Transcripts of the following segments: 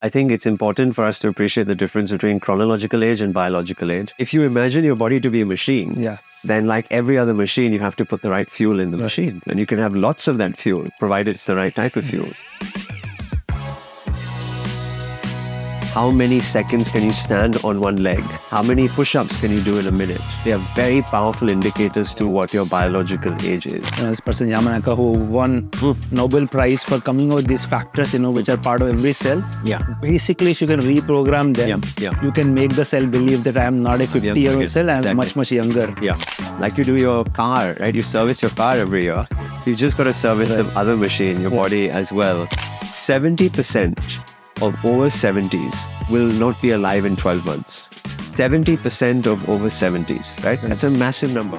I think it's important for us to appreciate the difference between chronological age and biological age. If you imagine your body to be a machine, then like every other machine, you have to put the right fuel in the machine. And you can have lots of that fuel, provided it's the right type of fuel. How many seconds can you stand on one leg? How many push-ups can you do in a minute? They are very powerful indicators to what your biological age is. This person Yamanaka who won Nobel Prize for coming up with these factors, which are part of every cell. Basically, if you can reprogram them, you can make the cell believe that I am not a 50-year-old cell, I am much, much younger. Like you do your car, right? You service your car every year. You just got to service the other machine, your body as well. 70% of over 70s will not be alive in 12 months. 70% of over 70s, right? That's a massive number.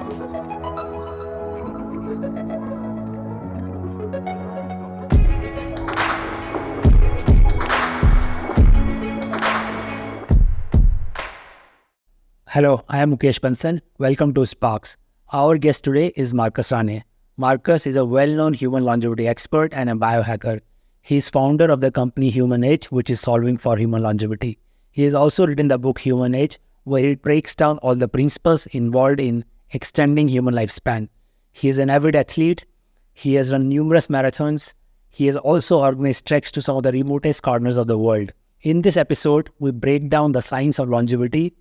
Hello, I am Mukesh Bansal. Welcome to SparX. Our guest today is Marcus Ranney. Marcus is a well-known human longevity expert and a biohacker. He is founder of the company Human Age, which is solving for human longevity. He has also written the book Human Age, where he breaks down all the principles involved in extending human lifespan. He is an avid athlete. He has run numerous marathons. He has also organized treks to some of the remotest corners of the world. In this episode, we break down the science of longevity,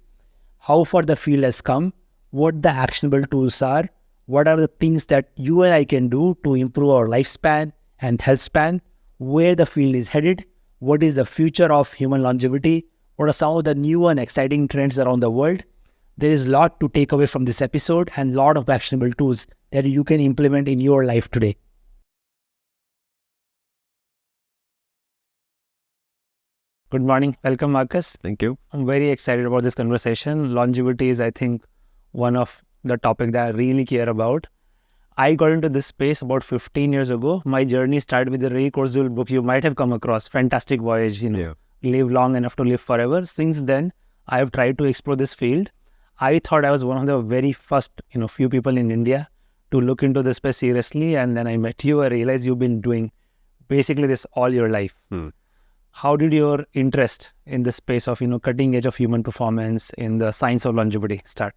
how far the field has come, what the actionable tools are, what are the things that you and I can do to improve our lifespan and health span, where the field is headed, what is the future of human longevity, what are some of the new and exciting trends around the world. There is a lot to take away from this episode and a lot of actionable tools that you can implement in your life today. Good morning. Welcome, Marcus. Thank you. I'm very excited about this conversation. Longevity is, I think, one of the topics that I really care about. I got into this space about 15 years ago. My journey started with a Ray Kurzweil book you might have come across, Fantastic Voyage, Live Long Enough to Live Forever. Since then, I have tried to explore this field. I thought I was one of the very first, few people in India to look into this space seriously. And then I met you. I realized you've been doing basically this all your life. How did your interest in the space of, cutting edge of human performance in the science of longevity start?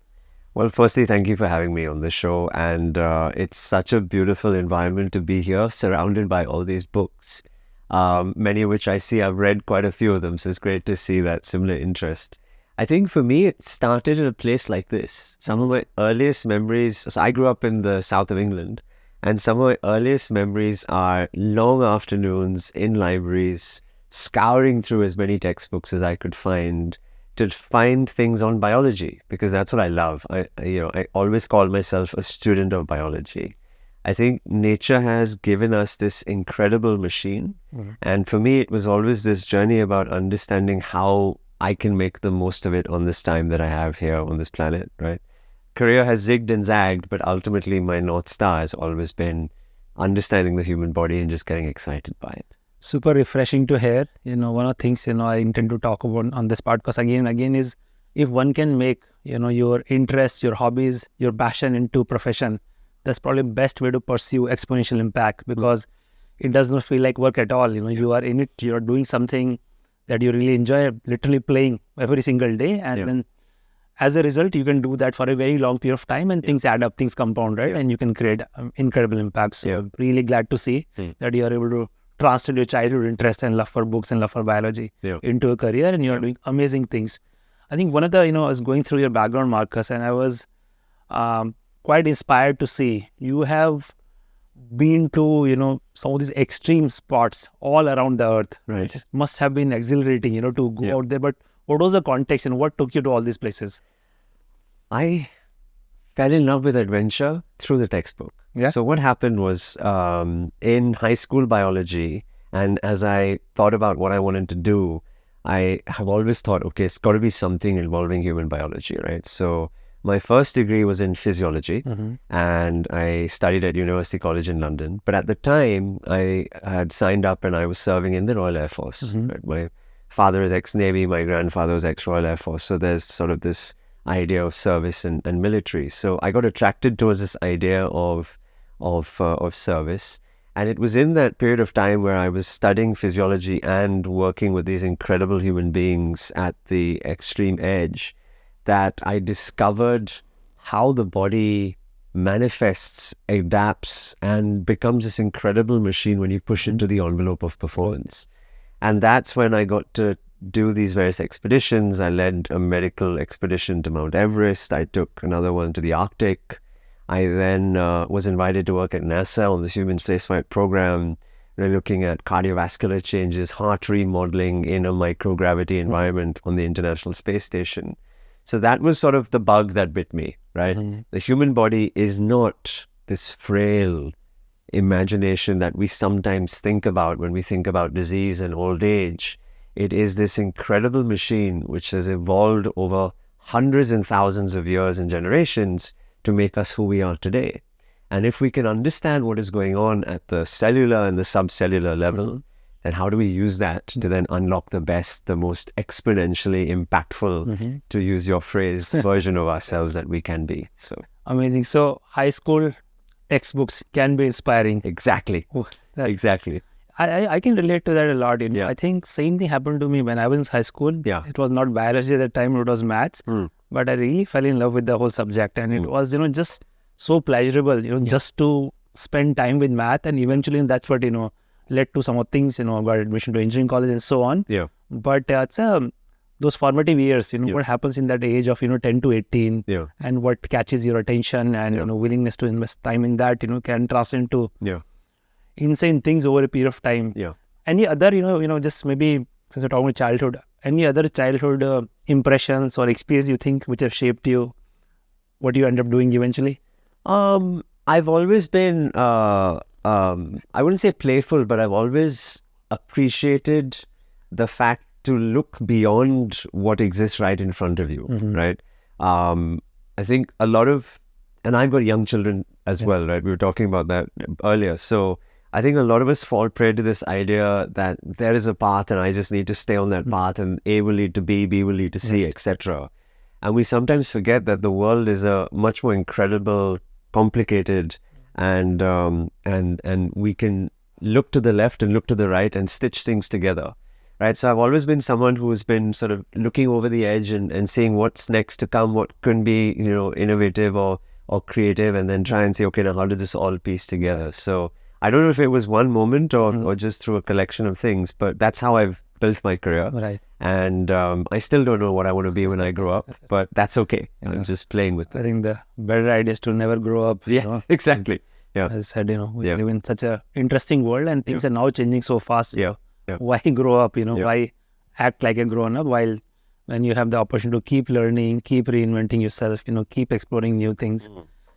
Well, firstly, thank you for having me on the show. And it's such a beautiful environment to be here, surrounded by all these books, many of which I see. I've read quite a few of them, so it's great to see that similar interest. I think for me, it started in a place like this. Some of my earliest memories, so I grew up in the south of England, and some of my earliest memories are long afternoons in libraries, scouring through as many textbooks as I could find, to find things on biology, because that's what I love. I always call myself a student of biology. I think nature has given us this incredible machine. And for me, it was always this journey about understanding how I can make the most of it on this time that I have here on this planet, right? Career has zigged and zagged, but ultimately my North Star has always been understanding the human body and just getting excited by it. Super refreshing to hear. One of the things, I intend to talk about on this podcast again and again is if one can make, your interests, your hobbies, your passion into profession, that's probably the best way to pursue exponential impact, because it does not feel like work at all. You are in it, you're doing something that you really enjoy, literally playing every single day. And then as a result, you can do that for a very long period of time and things add up, things compound, right? And you can create incredible impacts. So I'm really glad to see that you are able to translate your childhood interest and love for books and love for biology into a career, and you're doing amazing things. I think one of the, I was going through your background, Marcus, and I was quite inspired to see you have been to, some of these extreme spots all around the earth. Right. It must have been exhilarating, to go out there. But what was the context and what took you to all these places? I fell in love with adventure through the textbook. So what happened was in high school biology, and as I thought about what I wanted to do, I have always thought, okay, it's got to be something involving human biology, right? So my first degree was in physiology, and I studied at University College in London. But at the time, I had signed up and I was serving in the Royal Air Force. Right? My father is ex-Navy, my grandfather was ex-Royal Air Force. So there's sort of this idea of service and military. So I got attracted towards this idea of service. And it was in that period of time where I was studying physiology and working with these incredible human beings at the extreme edge that I discovered how the body manifests, adapts, and becomes this incredible machine when you push it to the envelope of performance. And that's when I got to do these various expeditions. I led a medical expedition to Mount Everest. I took another one to the Arctic. I then was invited to work at NASA on the human spaceflight program, looking at cardiovascular changes, heart remodeling in a microgravity environment on the International Space Station. So that was sort of the bug that bit me, right? The human body is not this frail imagination that we sometimes think about when we think about disease and old age. It is this incredible machine which has evolved over hundreds and thousands of years and generations to make us who we are today. And if we can understand what is going on at the cellular and the subcellular level, then how do we use that to then unlock the best, the most exponentially impactful, to use your phrase, version of ourselves that we can be? So amazing. So high school textbooks can be inspiring. Exactly. Exactly. I can relate to that a lot. Yeah. I think same thing happened to me when I was in high school. Yeah. It was not biology at the time, it was maths. But I really fell in love with the whole subject, and it was, just so pleasurable, just to spend time with math. And eventually that's what, led to some of things, got admission to engineering college and so on. Yeah. But it's those formative years, what happens in that age of, 10 to 18, and what catches your attention and, willingness to invest time in that, can translate into insane things over a period of time. Any other, just maybe since we're talking about childhood, any other childhood impressions or experience you think which have shaped you, what you end up doing eventually? I've always been, I wouldn't say playful, but I've always appreciated the fact to look beyond what exists right in front of you, right? I think a lot of, and I've got young children as well, right? We were talking about that earlier. So I think a lot of us fall prey to this idea that there is a path and I just need to stay on that path, and A will lead to B, B will lead to C, etc. And we sometimes forget that the world is a much more incredible, complicated, and we can look to the left and look to the right and stitch things together, right? So I've always been someone who's been sort of looking over the edge and seeing what's next to come, what can be, innovative or creative, and then try and say, okay, now how did this all piece together? So I don't know if it was one moment or just through a collection of things, but that's how I've built my career. Right. And I still don't know what I want to be when I grow up, but that's okay. I'm just playing with it. I think the better idea is to never grow up. Yeah, exactly. Yeah. As I said, we live in such a interesting world, and things are now changing so fast. Yeah. Why grow up, why act like a grown up, while when you have the opportunity to keep learning, keep reinventing yourself, keep exploring new things.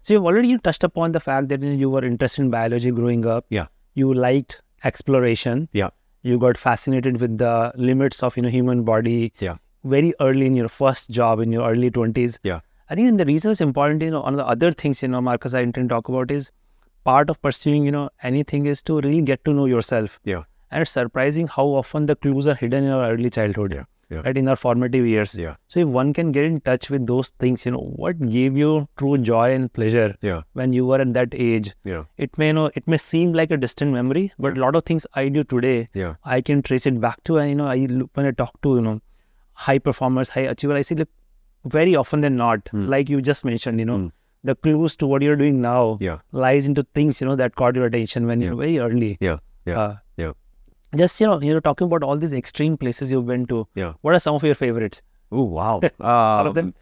So you've already touched upon the fact that you were interested in biology growing up. Yeah. You liked exploration. Yeah. You got fascinated with the limits of human body. Yeah. Very early in your first job in your early 20s. Yeah. I think the reason it's important, one of the other things, Marcus, I intend to talk about is part of pursuing, anything is to really get to know yourself. Yeah. And it's surprising how often the clues are hidden in our early childhood. Right, in our formative years. So if one can get in touch with those things, what gave you true joy and pleasure when you were at that age? It may seem like a distant memory, but a lot of things I do today, I can trace it back to. And when I talk to high performers, high achievers, I see, look, very often than not, like you just mentioned, the clues to what you're doing now lies into things that caught your attention when you're very early. Just, talking about all these extreme places you've been to, what are some of your favorites? Oh, wow. All of them?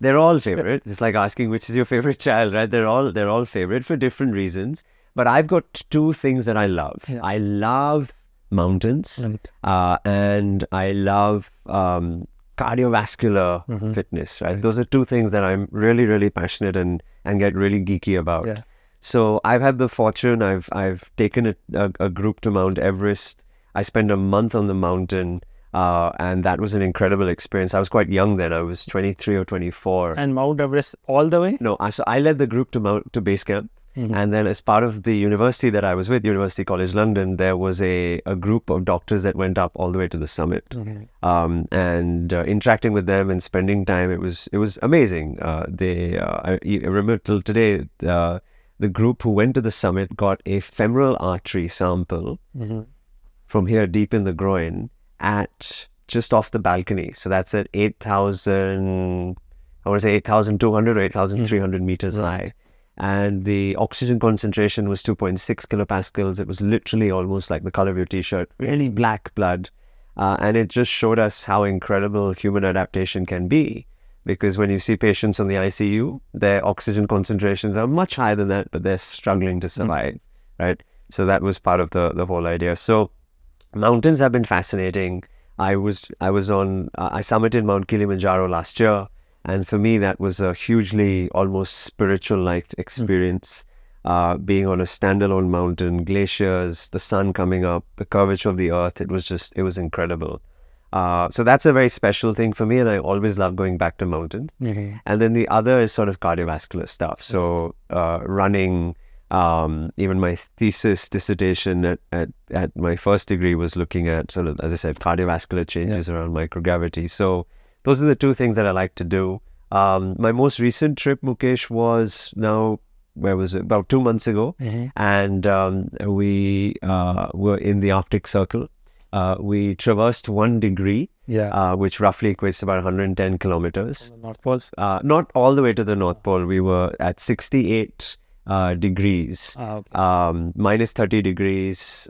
They're all favorites. It's like asking which is your favorite child, right? They're all favorite for different reasons. But I've got two things that I love. I love mountains, and I love cardiovascular fitness, right? Those are two things that I'm really, really passionate and get really geeky about. So I've had the fortune, I've taken a group to Mount Everest. I spent a month on the mountain, and that was an incredible experience. I was quite young then. I was 23 or 24. And Mount Everest all the way? No, so I led the group to base camp. And then as part of the university that I was with, University College London, there was a group of doctors that went up all the way to the summit. And interacting with them and spending time, it was amazing. I remember till today, the the group who went to the summit got a femoral artery sample from here deep in the groin at just off the balcony. So that's at 8,000, I want to say 8,200 or 8,300 meters high. And the oxygen concentration was 2.6 kilopascals. It was literally almost like the color of your t-shirt, really black blood. And it just showed us how incredible human adaptation can be. Because when you see patients on the ICU, their oxygen concentrations are much higher than that, but they're struggling to survive, right? So that was part of the whole idea. So mountains have been fascinating. I summited Mount Kilimanjaro last year. And for me, that was a hugely, almost spiritual-like experience. Being on a standalone mountain, glaciers, the sun coming up, the curvature of the earth, it was incredible. So that's a very special thing for me, and I always love going back to mountains. And then the other is sort of cardiovascular stuff. So running, even my thesis dissertation at my first degree was looking at sort of, as I said, cardiovascular changes around microgravity. So those are the two things that I like to do. My most recent trip, Mukesh, was about 2 months ago. And we were in the Arctic Circle. We traversed 1 degree, which roughly equates to about 110 kilometers. On the North Pole? Not all the way to the North Pole. We were at 68 degrees, minus 30 degrees,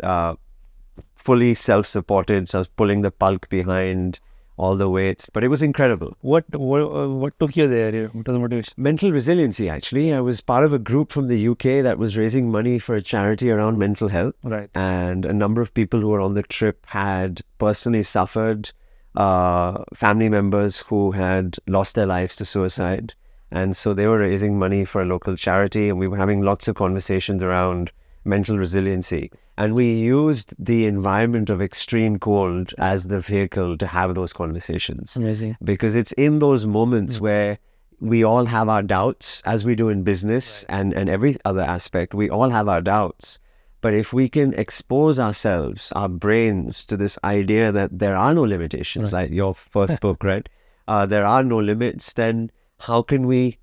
fully self-supported. So I was pulling the pulk behind, all the weights, but it was incredible. What took you there? What was the motivation? Mental resiliency, actually. I was part of a group from the UK that was raising money for a charity around mental health. Right. And a number of people who were on the trip had personally suffered, family members who had lost their lives to suicide. And so they were raising money for a local charity, and we were having lots of conversations around mental resiliency. And we used the environment of extreme cold as the vehicle to have those conversations. Amazing. Because it's in those moments where we all have our doubts, as we do in business and every other aspect. We all have our doubts. But if we can expose ourselves, our brains, to this idea that there are no limitations, like your first book, right? There are no limits, then how can we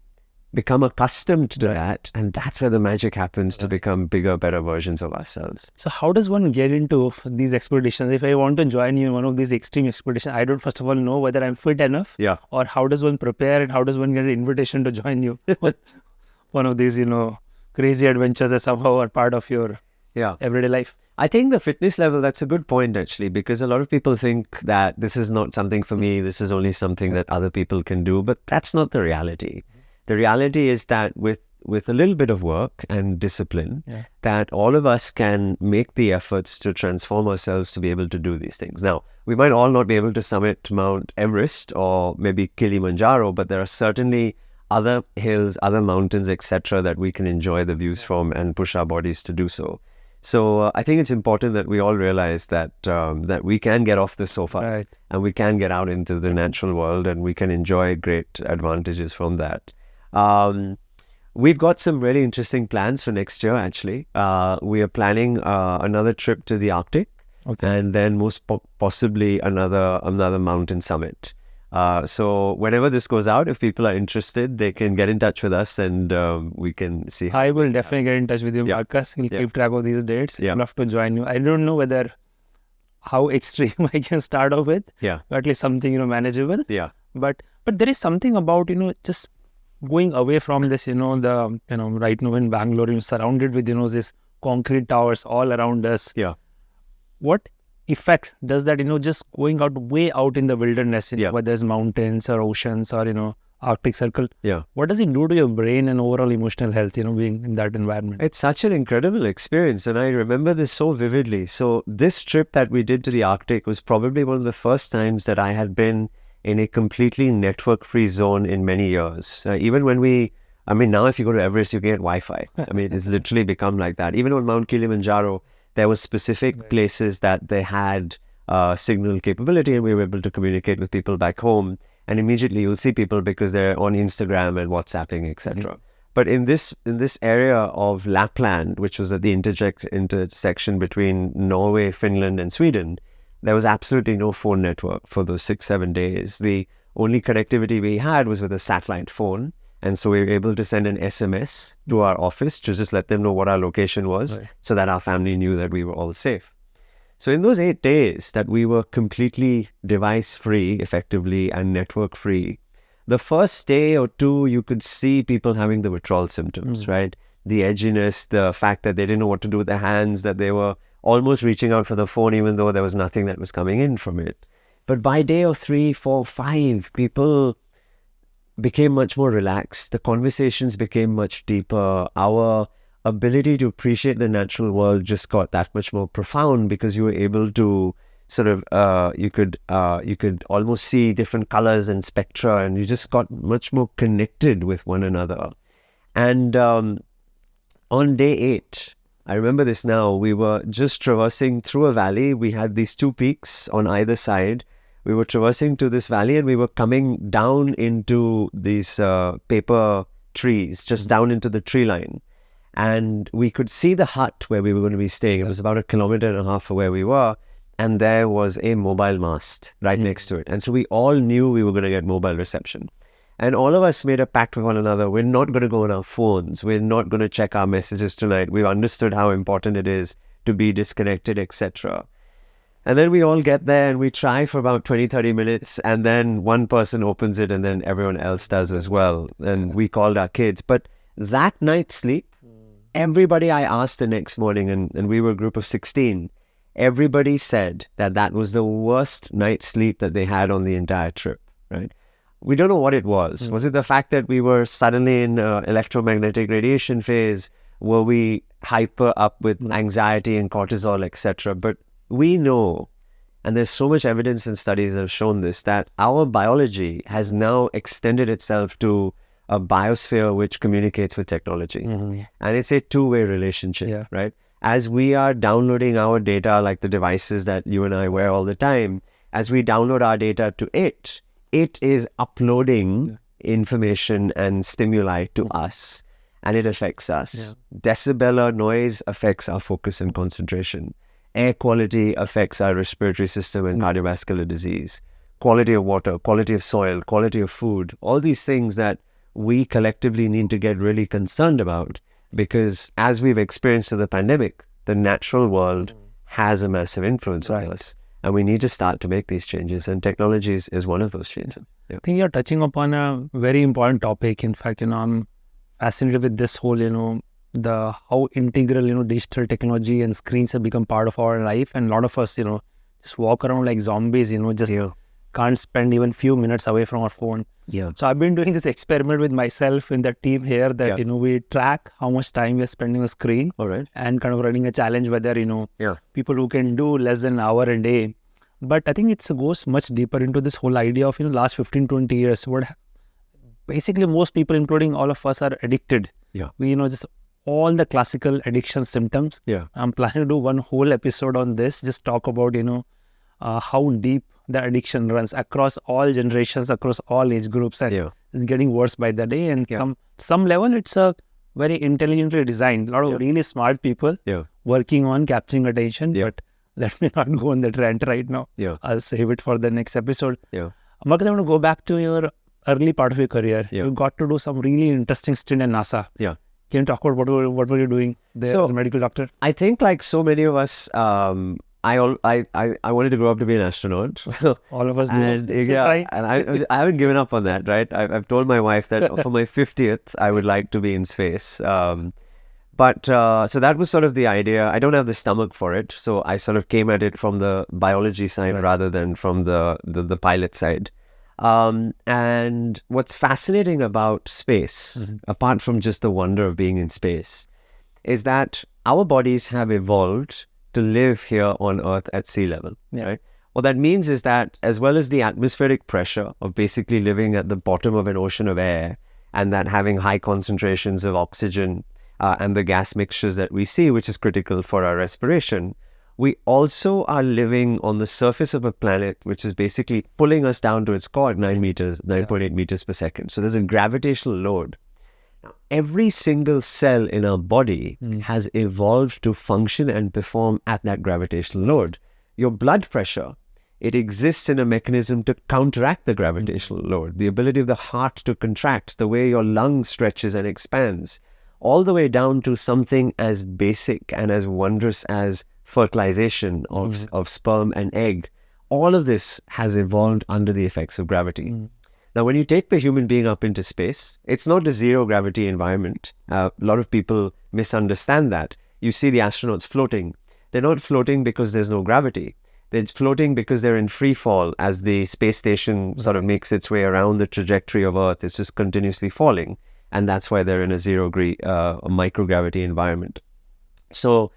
become accustomed to that? And that's where the magic happens to become bigger, better versions of ourselves. So how does one get into these expeditions? If I want to join you in one of these extreme expeditions, I don't first of all know whether I'm fit enough. Or how does one prepare, and how does one get an invitation to join you? One of these, crazy adventures that somehow are part of your everyday life. I think the fitness level, that's a good point, actually, because a lot of people think that this is not something for me, this is only something that other people can do, but that's not the reality. The reality is that with a little bit of work and discipline, that all of us can make the efforts to transform ourselves to be able to do these things. Now, we might all not be able to summit Mount Everest or maybe Kilimanjaro, but there are certainly other hills, other mountains, etc., that we can enjoy the views from and push our bodies to do so. So I think it's important that we all realize that that we can get off the sofa and we can get out into the natural world, and we can enjoy great advantages from that. We've got some really interesting plans for next year, actually. We are planning another trip to the Arctic, and then most possibly another mountain summit. So whenever this goes out, if people are interested, they can get in touch with us, and we can see. I will definitely get in touch with you, Marcus. We'll keep track of these dates. I'd love to join you. I don't know how extreme I can start off with, but at least something, manageable. But there is something about, just going away from this, right now in Bangalore, you're surrounded with, these concrete towers all around us. What effect does that, just going way out in the wilderness, whether there's mountains or oceans or, Arctic Circle, what does it do to your brain and overall emotional health, being in that environment? It's such an incredible experience, and I remember this so vividly. So this trip that we did to the Arctic was probably one of the first times that I had been in a completely network-free zone in many years. Even when now if you go to Everest, you get Wi-Fi. It's literally become like that. Even on Mount Kilimanjaro, there were specific places that they had signal capability, and we were able to communicate with people back home. And immediately you'll see people because they're on Instagram and WhatsApping, etc. But in this area of Lapland, which was at the intersection between Norway, Finland, and Sweden, there was absolutely no phone network for those 6-7 days. The only connectivity we had was with a satellite phone, And so we were able to send an SMS to our office to just let them know what our location was, so that our family knew that we were all safe. So in those 8 days that we were completely device-free, effectively, and network-free, the first day or two, you could see people having the withdrawal symptoms, right? The edginess, the fact that they didn't know what to do with their hands, that they were almost reaching out for the phone, even though there was nothing that was coming in from it. But by day of 3, 4, 5, people became much more relaxed. The conversations became much deeper. Our ability to appreciate the natural world just got that much more profound, because you were able to sort of, you could almost see different colors and spectra, and you just got much more connected with one another. And on day 8, I remember this now, we were just traversing through a valley. We had these 2 peaks on either side. We were traversing to this valley, and we were coming down into these paper trees, just down into the tree line. And we could see the hut where we were going to be staying. It was about 1.5 kilometers from where we were. And there was a mobile mast right next to it. And so we all knew we were going to get mobile reception. And all of us made a pact with one another. We're not going to go on our phones. We're not going to check our messages tonight. We've understood how important it is to be disconnected, etc. And then we all get there and we try for about 20, 30 minutes. And then one person opens it and then everyone else does as well. And we called our kids. But that night's sleep, everybody I asked the next morning, and we were a group of 16, everybody said that that was the worst night's sleep that they had on the entire trip, right? We don't know what it was. Was it the fact that we were suddenly in electromagnetic radiation phase? Were we hyper up with anxiety and cortisol, etc.? But we know, and there's so much evidence and studies that have shown this, that our biology has now extended itself to a biosphere which communicates with technology. And it's a two-way relationship, right? As we are downloading our data, like the devices that you and I wear all the time, as we download our data to it, it is uploading information and stimuli to us, and it affects us. Decibel noise affects our focus and concentration. Air quality affects our respiratory system and cardiovascular disease. Quality of water, quality of soil, quality of food, all these things that we collectively need to get really concerned about, because as we've experienced in the pandemic, the natural world has a massive influence on us. And we need to start to make these changes, and technology is one of those changes. I think you're touching upon a very important topic. In fact, I'm fascinated with this whole, the how integral, digital technology and screens have become part of our life. And a lot of us, just walk around like zombies, just can't spend even few minutes away from our phone. So I've been doing this experiment with myself in the team here that, we track how much time we're spending on the screen. And kind of running a challenge whether, people who can do less than an hour a day. But I think it goes much deeper into this whole idea of, last 15, 20 years. Basically, most people, including all of us, are addicted. We, just all the classical addiction symptoms. I'm planning to do one whole episode on this, just talk about, how deep the addiction runs across all generations, across all age groups, and it's getting worse by the day. And some level, it's a very intelligently designed. A lot of really smart people working on capturing attention. But let me not go on that rant right now. I'll save it for the next episode. Marcus, I want to go back to your early part of your career. You got to do some really interesting stint in NASA. Can you talk about what were you doing there as a medical doctor? I think, like so many of us, I wanted to grow up to be an astronaut. All of us do. And I haven't given up on that, right? I've told my wife that for my 50th, I would like to be in space. So that was sort of the idea. I don't have the stomach for it, so I sort of came at it from the biology side rather than from the pilot side. And what's fascinating about space, apart from just the wonder of being in space, is that our bodies have evolved to live here on Earth at sea level, right? What that means is that, as well as the atmospheric pressure of basically living at the bottom of an ocean of air, and that having high concentrations of oxygen and the gas mixtures that we see, which is critical for our respiration, we also are living on the surface of a planet which is basically pulling us down to its core at 9.8 meters per second. So there's a gravitational load. Now, every single cell in our body has evolved to function and perform at that gravitational load. Your blood pressure it exists in a mechanism to counteract the gravitational load, the ability of the heart to contract, the way your lung stretches and expands, all the way down to something as basic and as wondrous as fertilization of sperm and egg. All of this has evolved under the effects of gravity. Now, when you take the human being up into space, it's not a zero gravity environment. A lot of people misunderstand that. You see the astronauts floating. They're not floating because there's no gravity. They're floating because they're in free fall as the space station sort of makes its way around the trajectory of Earth. It's just continuously falling. And that's why they're in a microgravity environment. So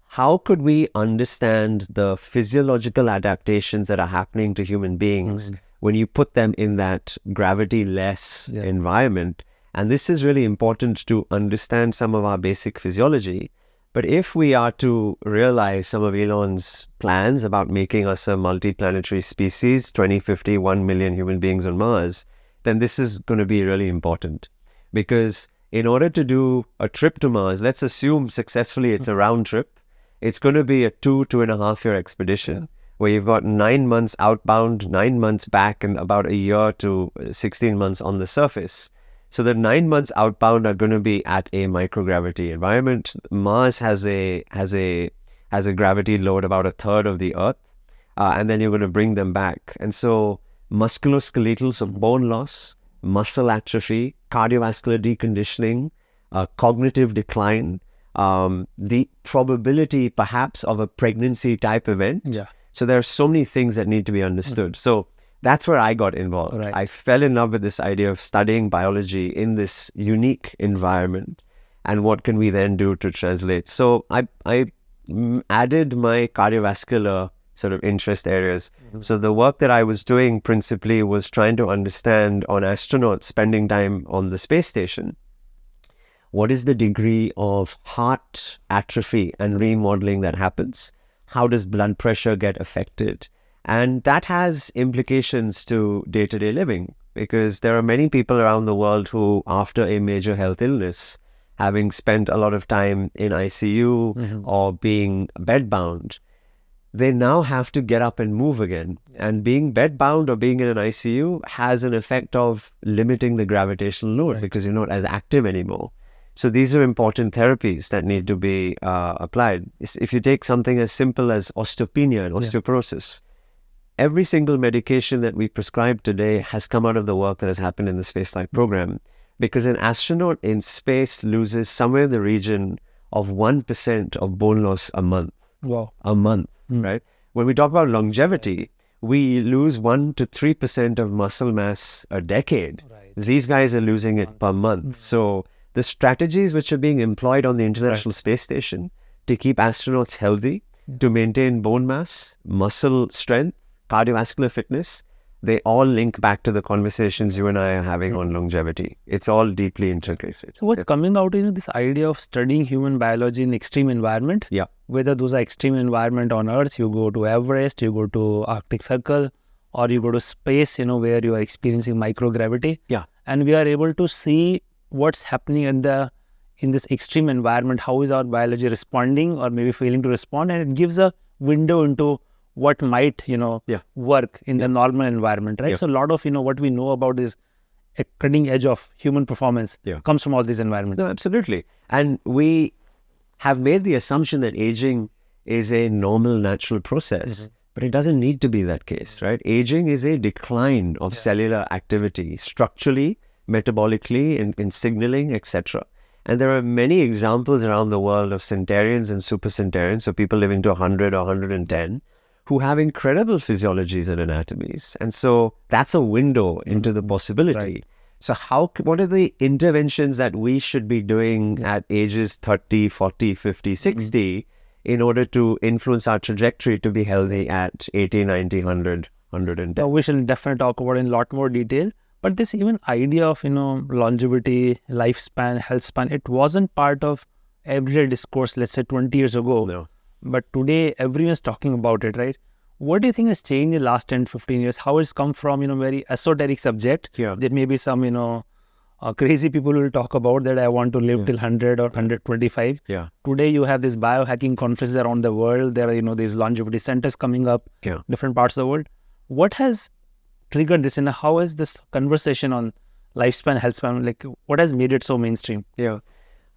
how could we understand the physiological adaptations that are happening to human beings when you put them in that gravity-less environment? And this is really important to understand some of our basic physiology. But if we are to realize some of Elon's plans about making us a multi-planetary species, 2050, 1 million human beings on Mars, then this is going to be really important. Because in order to do a trip to Mars, let's assume successfully it's a round trip, it's going to be a 2.5 year expedition where you've got 9 months outbound, 9 months back, and about a year to 16 months on the surface. So the 9 months outbound are going to be at a microgravity environment. Mars has a gravity load about a third of the Earth, and then you're going to bring them back. And so musculoskeletal, so bone loss, muscle atrophy, cardiovascular deconditioning, cognitive decline, the probability perhaps of a pregnancy type event. So there are so many things that need to be understood. So that's where I got involved. I fell in love with this idea of studying biology in this unique environment, and what can we then do to translate. So I added my cardiovascular sort of interest areas. So the work that I was doing principally was trying to understand on astronauts spending time on the space station, what is the degree of heart atrophy and remodeling that happens? How does blood pressure get affected? And that has implications to day-to-day living, because there are many people around the world who, after a major health illness, having spent a lot of time in ICU or being bedbound, they now have to get up and move again. And being bedbound or being in an ICU has an effect of limiting the gravitational load because you're not as active anymore. So these are important therapies that need to be applied. If you take something as simple as osteopenia and osteoporosis, every single medication that we prescribe today has come out of the work that has happened in the spaceflight program, because an astronaut in space loses somewhere in the region of 1% of bone loss a month. A month, right? When we talk about longevity, we lose 1 to 3% of muscle mass a decade. These guys are losing it per month. So the strategies which are being employed on the International Space Station to keep astronauts healthy, to maintain bone mass, muscle strength, cardiovascular fitness, they all link back to the conversations you and I are having on longevity. It's all deeply integrated. So what's coming out in this idea of studying human biology in extreme environment? Whether those are extreme environment on Earth, you go to Everest, you go to Arctic Circle, or you go to space, where you are experiencing microgravity. And we are able to see what's happening in this extreme environment. How is our biology responding or maybe failing to respond? And it gives a window into what might, work in the normal environment, right? So a lot of, what we know about is a cutting edge of human performance comes from all these environments. No, absolutely. And we have made the assumption that aging is a normal, natural process, but it doesn't need to be that case, right? Aging is a decline of cellular activity, structurally, metabolically, in signaling, etc. And there are many examples around the world of centenarians and supercentenarians, so people living to 100 or 110, who have incredible physiologies and anatomies. And so that's a window into the possibility. So what are the interventions that we should be doing at ages 30, 40, 50, 60 in order to influence our trajectory to be healthy at 80, 90, 100, 110? Now, we shall definitely talk about it in a lot more detail. But this even idea of, longevity, lifespan, health span, it wasn't part of everyday discourse, let's say 20 years ago. No. But today, everyone's talking about it, right? What do you think has changed in the last 10, 15 years? How it's come from, very esoteric subject. There may be some, Crazy people will talk about that I want to live till 100 or 125. Yeah. Today you have these biohacking conferences around the world. There are, these longevity centers coming up, different parts of the world. What has triggered this, and how is this conversation on lifespan, health span, like what has made it so mainstream? Yeah.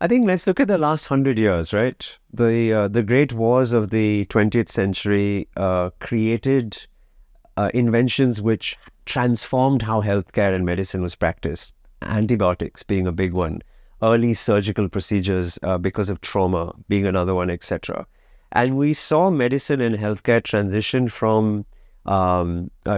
I think let's look at the last 100 years, right? The great wars of the 20th century created inventions which transformed how healthcare and medicine was practiced. Antibiotics being a big one, early surgical procedures because of trauma being another one, etc. And we saw medicine and healthcare transition from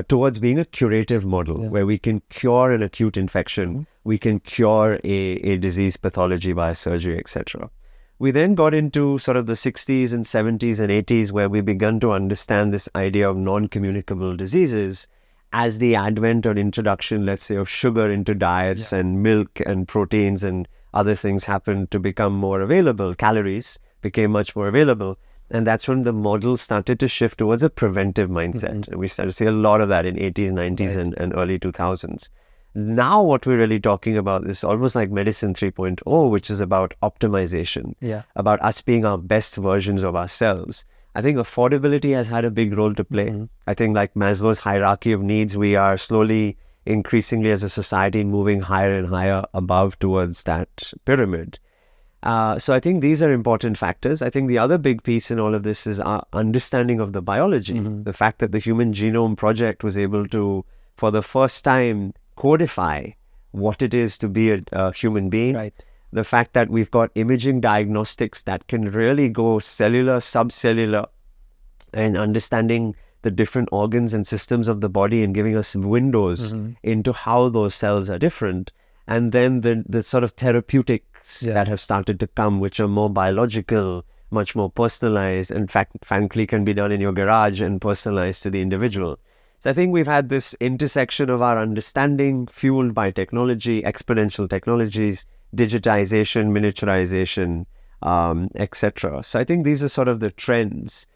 towards being a curative model where we can cure an acute infection, we can cure a disease pathology by surgery, etc. We then got into sort of the 60s and 70s and 80s where we began to understand this idea of non-communicable diseases as the advent or introduction, let's say, of sugar into diets and milk and proteins and other things happened to become more available. Calories became much more available. And that's when the model started to shift towards a preventive mindset. And we started to see a lot of that in 80s, 90s and early 2000s. Now what we're really talking about is almost like medicine 3.0, which is about optimization, about us being our best versions of ourselves. I think affordability has had a big role to play. I think like Maslow's hierarchy of needs, we are slowly, increasingly as a society moving higher and higher above towards that pyramid. So I think these are important factors. I think the other big piece in all of this is our understanding of the biology. The fact that the Human Genome Project was able to, for the first time, codify what it is to be a human being. Right. The fact that we've got imaging diagnostics that can really go cellular, subcellular, and understanding the different organs and systems of the body and giving us windows into how those cells are different. And then the sort of therapeutics that have started to come, which are more biological, much more personalized, in fact, frankly, can be done in your garage and personalized to the individual. So I think we've had this intersection of our understanding fueled by technology, exponential technologies, digitization, miniaturization, etc. So I think these are sort of the trends.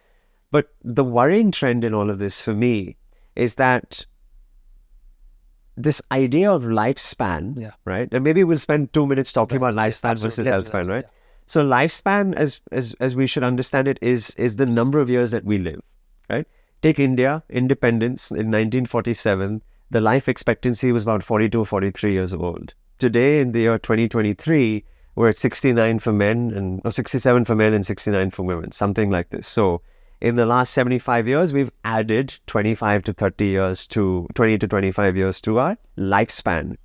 But the worrying trend in all of this for me is that this idea of lifespan, right? And maybe we'll spend 2 minutes talking about lifespan versus health span, right? So lifespan, as we should understand it, is the number of years that we live, right? Take India, independence in 1947, the life expectancy was about 42 or 43 years old. Today, in the year 2023, we're at 69 for men, or 67 for men and 69 for women, something like this. So in the last 75 years, we've added 25 to 30 years to 20 to 25 years to our lifespan.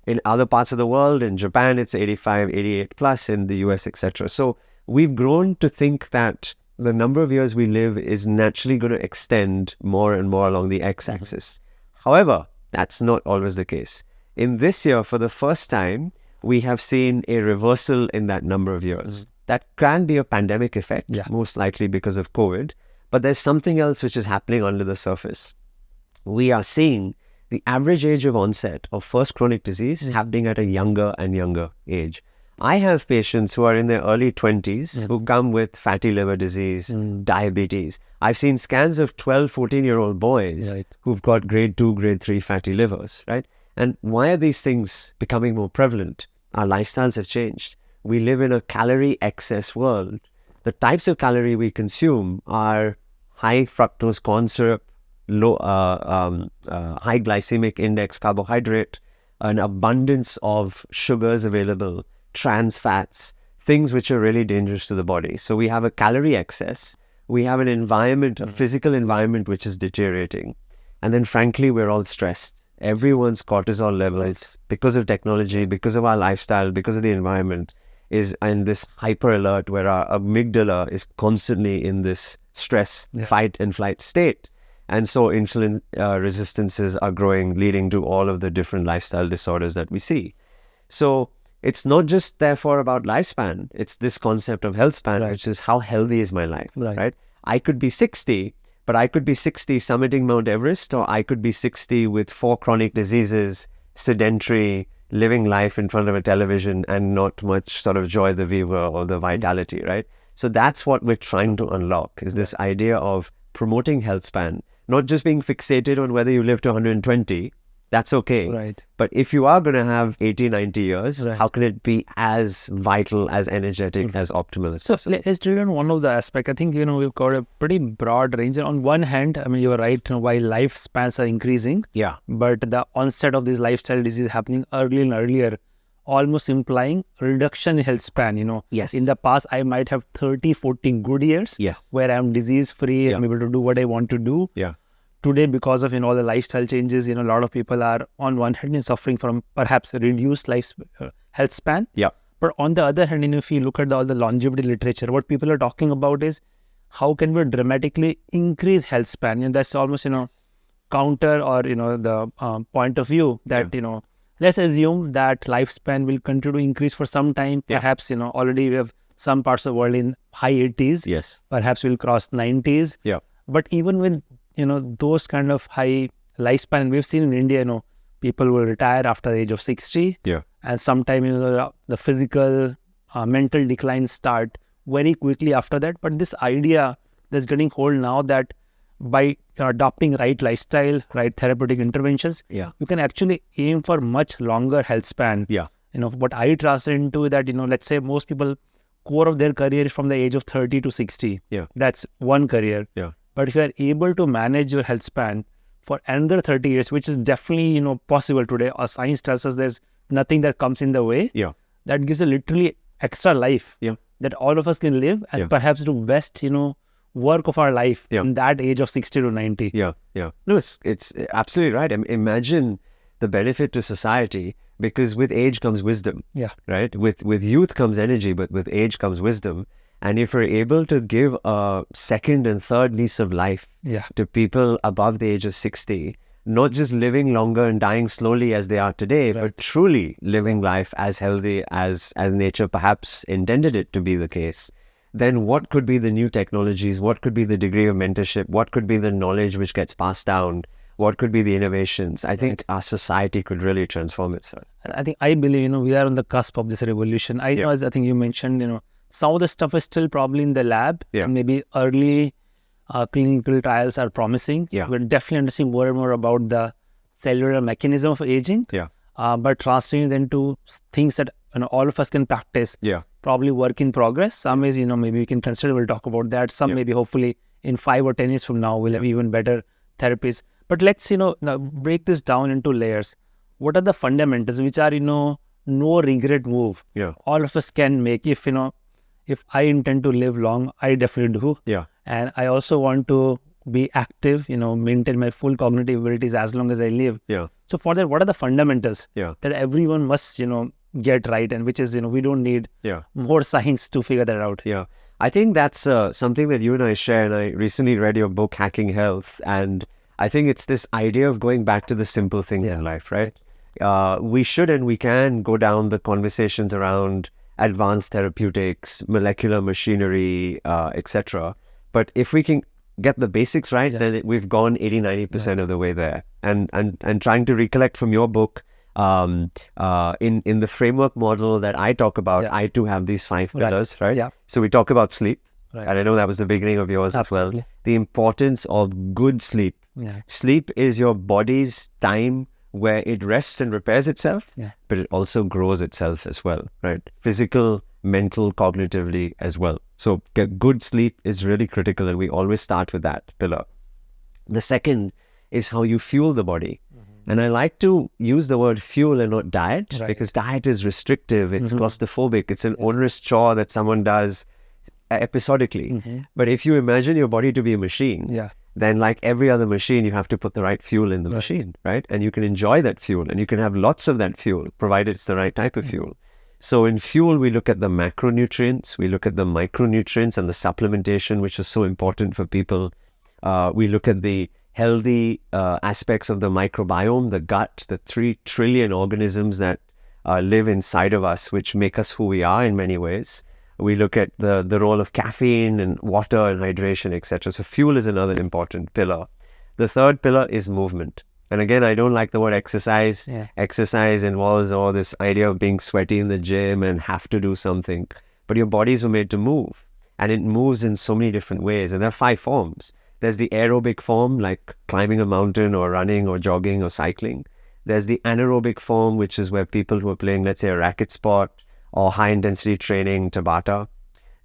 In other parts of the world, in Japan, it's 85, 88 plus, in the US, etc. So we've grown to think that the number of years we live is naturally going to extend more and more along the x-axis. However, that's not always the case. In this year, for the first time, we have seen a reversal in that number of years. That can be a pandemic effect, most likely because of COVID. But there's something else which is happening under the surface. We are seeing the average age of onset of first chronic disease is happening at a younger and younger age. I have patients who are in their early 20s who come with fatty liver disease, diabetes. I've seen scans of 12, 14-year-old boys who've got grade 2, grade 3 fatty livers, right? And why are these things becoming more prevalent? Our lifestyles have changed. We live in a calorie excess world. The types of calorie we consume are high fructose corn syrup, low, high glycemic index carbohydrate, an abundance of sugars available, trans fats, things which are really dangerous to the body. So we have a calorie excess. We have an environment, a physical environment which is deteriorating. And then frankly, we're all stressed. Everyone's cortisol levels, because of technology, because of our lifestyle, because of the environment, is in this hyper alert where our amygdala is constantly in this stress, fight and flight state. And so insulin resistances are growing, leading to all of the different lifestyle disorders that we see. So it's not just therefore about lifespan. It's this concept of health span, which is how healthy is my life, right? I could be 60, but I could be 60 summiting Mount Everest, or I could be 60 with 4 chronic diseases, sedentary, living life in front of a television and not much sort of joy de vivre or the vitality, right? So that's what we're trying to unlock, is this idea of promoting health span, not just being fixated on whether you live to 120, That's okay. Right. But if you are going to have 80, 90 years, Right. how can it be as vital, as energetic, as optimal as So possible? let's drill on one of the aspects. I think, we've got a pretty broad range. On one hand, I mean, you are right, while lifespans are increasing, Yeah. but the onset of these lifestyle diseases happening earlier and earlier, almost implying reduction in health span. Yes. In the past, I might have 30, 40 good years Yes. where I'm disease-free, Yeah. I'm able to do what I want to do. Yeah. Today, because of all the lifestyle changes, a lot of people are on one hand suffering from perhaps reduced health span. Yeah. But on the other hand, if you look at all the longevity literature, what people are talking about is how can we dramatically increase health span? And that's almost counter or the point of view that let's assume that lifespan will continue to increase for some time. Yeah. Perhaps already we have some parts of the world in high 80s. Yes. Perhaps we'll cross 90s. Yeah. But even with those kind of high lifespan, and we've seen in India, people will retire after the age of 60. Yeah. And sometime the physical, mental decline start very quickly after that. But this idea that's getting hold now that by adopting right lifestyle, right therapeutic interventions, Yeah. you can actually aim for much longer health span. Yeah. What I translate into that, let's say most people core of their career is from the age of 30 to 60. Yeah. That's one career. Yeah. But if you are able to manage your health span for another 30 years, which is definitely, possible today, our science tells us there's nothing that comes in the way. Yeah. That gives a literally extra life Yeah. that all of us can live and Yeah. perhaps do best, work of our life Yeah. in that age of 60 to 90. Yeah. Yeah. No, it's absolutely right. Imagine the benefit to society, because with age comes wisdom. Yeah. Right. With youth comes energy, but with age comes wisdom. And if we're able to give a second and third lease of life Yeah. to people above the age of 60, not just living longer and dying slowly as they are today, Right. but truly living life as healthy as nature perhaps intended it to be the case, then what could be the new technologies? What could be the degree of mentorship? What could be the knowledge which gets passed down? What could be the innovations? I think our society could really transform itself. And I believe, we are on the cusp of this revolution. I know, as I think you mentioned, some of the stuff is still probably in the lab. Yeah. And maybe early clinical trials are promising. Yeah. We're definitely understanding more and more about the cellular mechanism of aging. Yeah. But translating them to things that all of us can practice. Yeah. Probably work in progress. Some ways, maybe we can consider, we'll talk about that. Some maybe hopefully in 5 or 10 years from now, we'll have even better therapies. But let's, now break this down into layers. What are the fundamentals, which are, no regret move? Yeah. All of us can make. If I intend to live long, I definitely do. Yeah. And I also want to be active, maintain my full cognitive abilities as long as I live. Yeah. So for that, what are the fundamentals Yeah. that everyone must, get right, and which is, we don't need Yeah. more science to figure that out. Yeah. I think that's something that you and I share. And I recently read your book, Hacking Health. And I think it's this idea of going back to the simple things in life, right? We should and we can go down the conversations around advanced therapeutics, molecular machinery, etc. But if we can get the basics right, then we've gone 80, 90% of the way there. And trying to recollect from your book, in the framework model that I talk about, I too have these 5 pillars, right? Yeah. So we talk about sleep. Right. And I know that was the beginning of yours as well. Absolutely. The importance of good sleep. Yeah. Sleep is your body's time where it rests and repairs itself, but it also grows itself as well, right? Physical, mental, cognitively as well. So good sleep is really critical, and we always start with that pillar. The second is how you fuel the body. And I like to use the word fuel and not diet, because diet is restrictive, it's claustrophobic, it's an onerous chore that someone does episodically. But if you imagine your body to be a machine, then like every other machine, you have to put the right fuel in the machine, right? And you can enjoy that fuel, and you can have lots of that fuel, provided it's the right type of fuel. So in fuel, we look at the macronutrients, we look at the micronutrients and the supplementation, which is so important for people. We look at the healthy aspects of the microbiome, the gut, the 3 trillion organisms that live inside of us, which make us who we are in many ways. We look at the role of caffeine and water and hydration, etc. So fuel is another important pillar. The third pillar is movement. And again, I don't like the word exercise. Exercise involves all this idea of being sweaty in the gym and have to do something. But your bodies were made to move. And it moves in so many different ways. And there are 5 forms. There's the aerobic form, like climbing a mountain or running or jogging or cycling. There's the anaerobic form, which is where people who are playing, let's say, a racket sport or high intensity training, Tabata.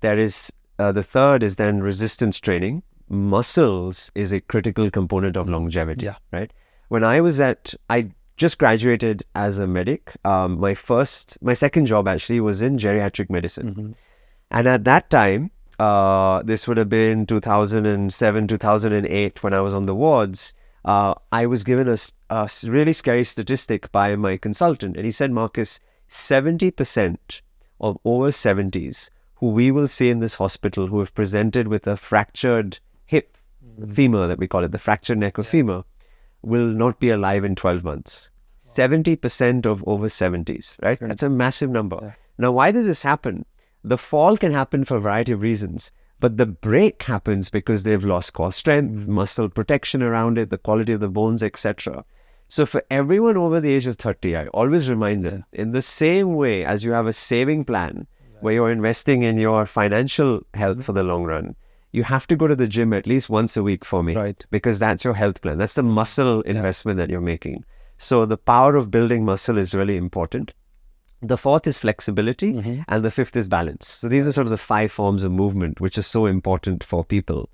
There is the third is then resistance training. Muscles is a critical component of longevity, right? I just graduated as a medic. My second job actually was in geriatric medicine. And at that time, this would have been 2007, 2008, when I was on the wards, I was given a really scary statistic by my consultant. And he said, Marcus, 70% of over 70s who we will see in this hospital who have presented with a fractured hip, femur that we call it, the fractured neck of femur, will not be alive in 12 months. 70% of over 70s, right? That's a massive number. Now, why does this happen? The fall can happen for a variety of reasons, but the break happens because they've lost core strength, muscle protection around it, the quality of the bones, etc. So for everyone over the age of 30, I always remind them, in the same way as you have a saving plan where you're investing in your financial health for the long run, you have to go to the gym at least once a week for me, because that's your health plan. That's the muscle investment that you're making. So the power of building muscle is really important. The fourth is flexibility, and the fifth is balance. So these are sort of the 5 forms of movement, which is so important for people.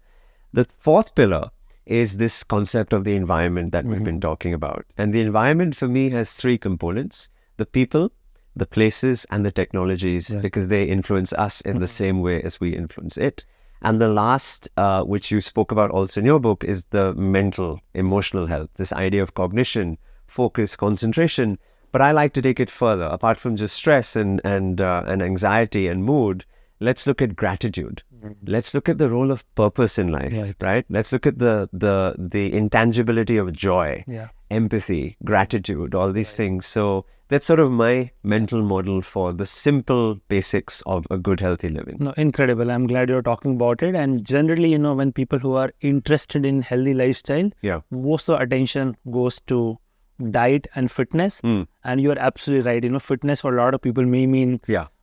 The fourth pillar is this concept of the environment that we've been talking about. And the environment for me has 3 components: the people, the places, and the technologies, because they influence us in the same way as we influence it. And the last, which you spoke about also in your book, is the mental, emotional health, this idea of cognition, focus, concentration. But I like to take it further. Apart from just stress and anxiety and mood, let's look at gratitude. Let's look at the role of purpose in life, right? Let's look at the intangibility of joy, empathy, gratitude, all these things. So that's sort of my mental model for the simple basics of a good, healthy living. No, incredible. I'm glad you're talking about it. And generally, when people who are interested in healthy lifestyle, most of attention goes to diet and fitness. And you're absolutely right. Fitness for a lot of people may mean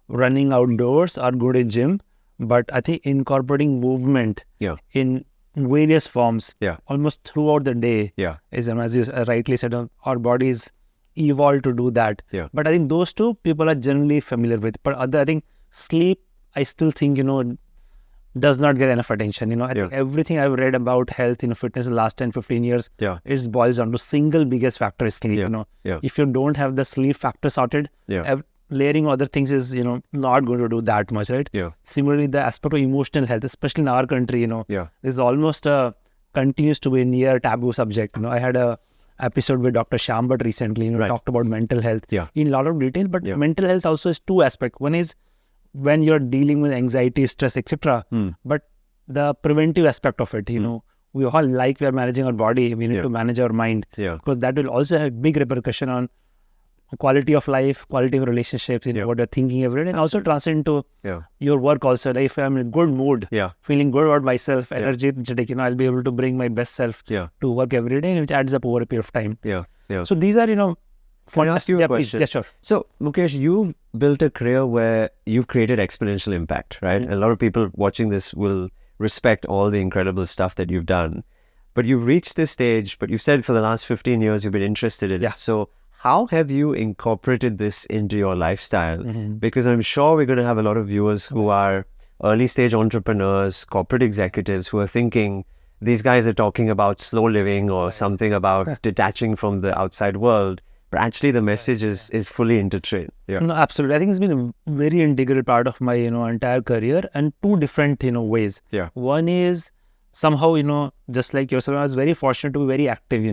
running outdoors or go to gym, but I think incorporating movement in various forms almost throughout the day is, as you rightly said, our bodies evolved to do that. But I think those two people are generally familiar with. But I think sleep, I still think does not get enough attention. I think everything I've read about health, fitness in the last 10, 15 years, it boils down to single biggest factor is sleep. If you don't have the sleep factor sorted, layering other things is, not going to do that much, right? Similarly, the aspect of emotional health, especially in our country, is almost continues to be a near taboo subject. I had a episode with Dr. Shambhat recently, talked about mental health in a lot of detail, but mental health also has 2 aspects. One is when you're dealing with anxiety, stress, etc. But the preventive aspect of it, we all we are managing our body, we need to manage our mind, because that will also have big repercussion on quality of life, quality of relationships, what you're thinking every day, and also translate into your work also. Like if I'm in a good mood, feeling good about myself, energetic, I'll be able to bring my best self to work every day, which adds up over a period of time. So these are, Can I ask you a question? Yes, sure. So, Mukesh, you've built a career where you've created exponential impact, right? And a lot of people watching this will respect all the incredible stuff that you've done. But you've reached this stage, but you've said for the last 15 years you've been interested in it. So how have you incorporated this into your lifestyle? Because I'm sure we're going to have a lot of viewers who are early stage entrepreneurs, corporate executives who are thinking, these guys are talking about slow living or something about detaching from the outside world. But actually the message is fully intertwined. No, absolutely. I think it's been a very integral part of my, entire career, and 2 different, ways. One is somehow, just like yourself, I was very fortunate to be very active,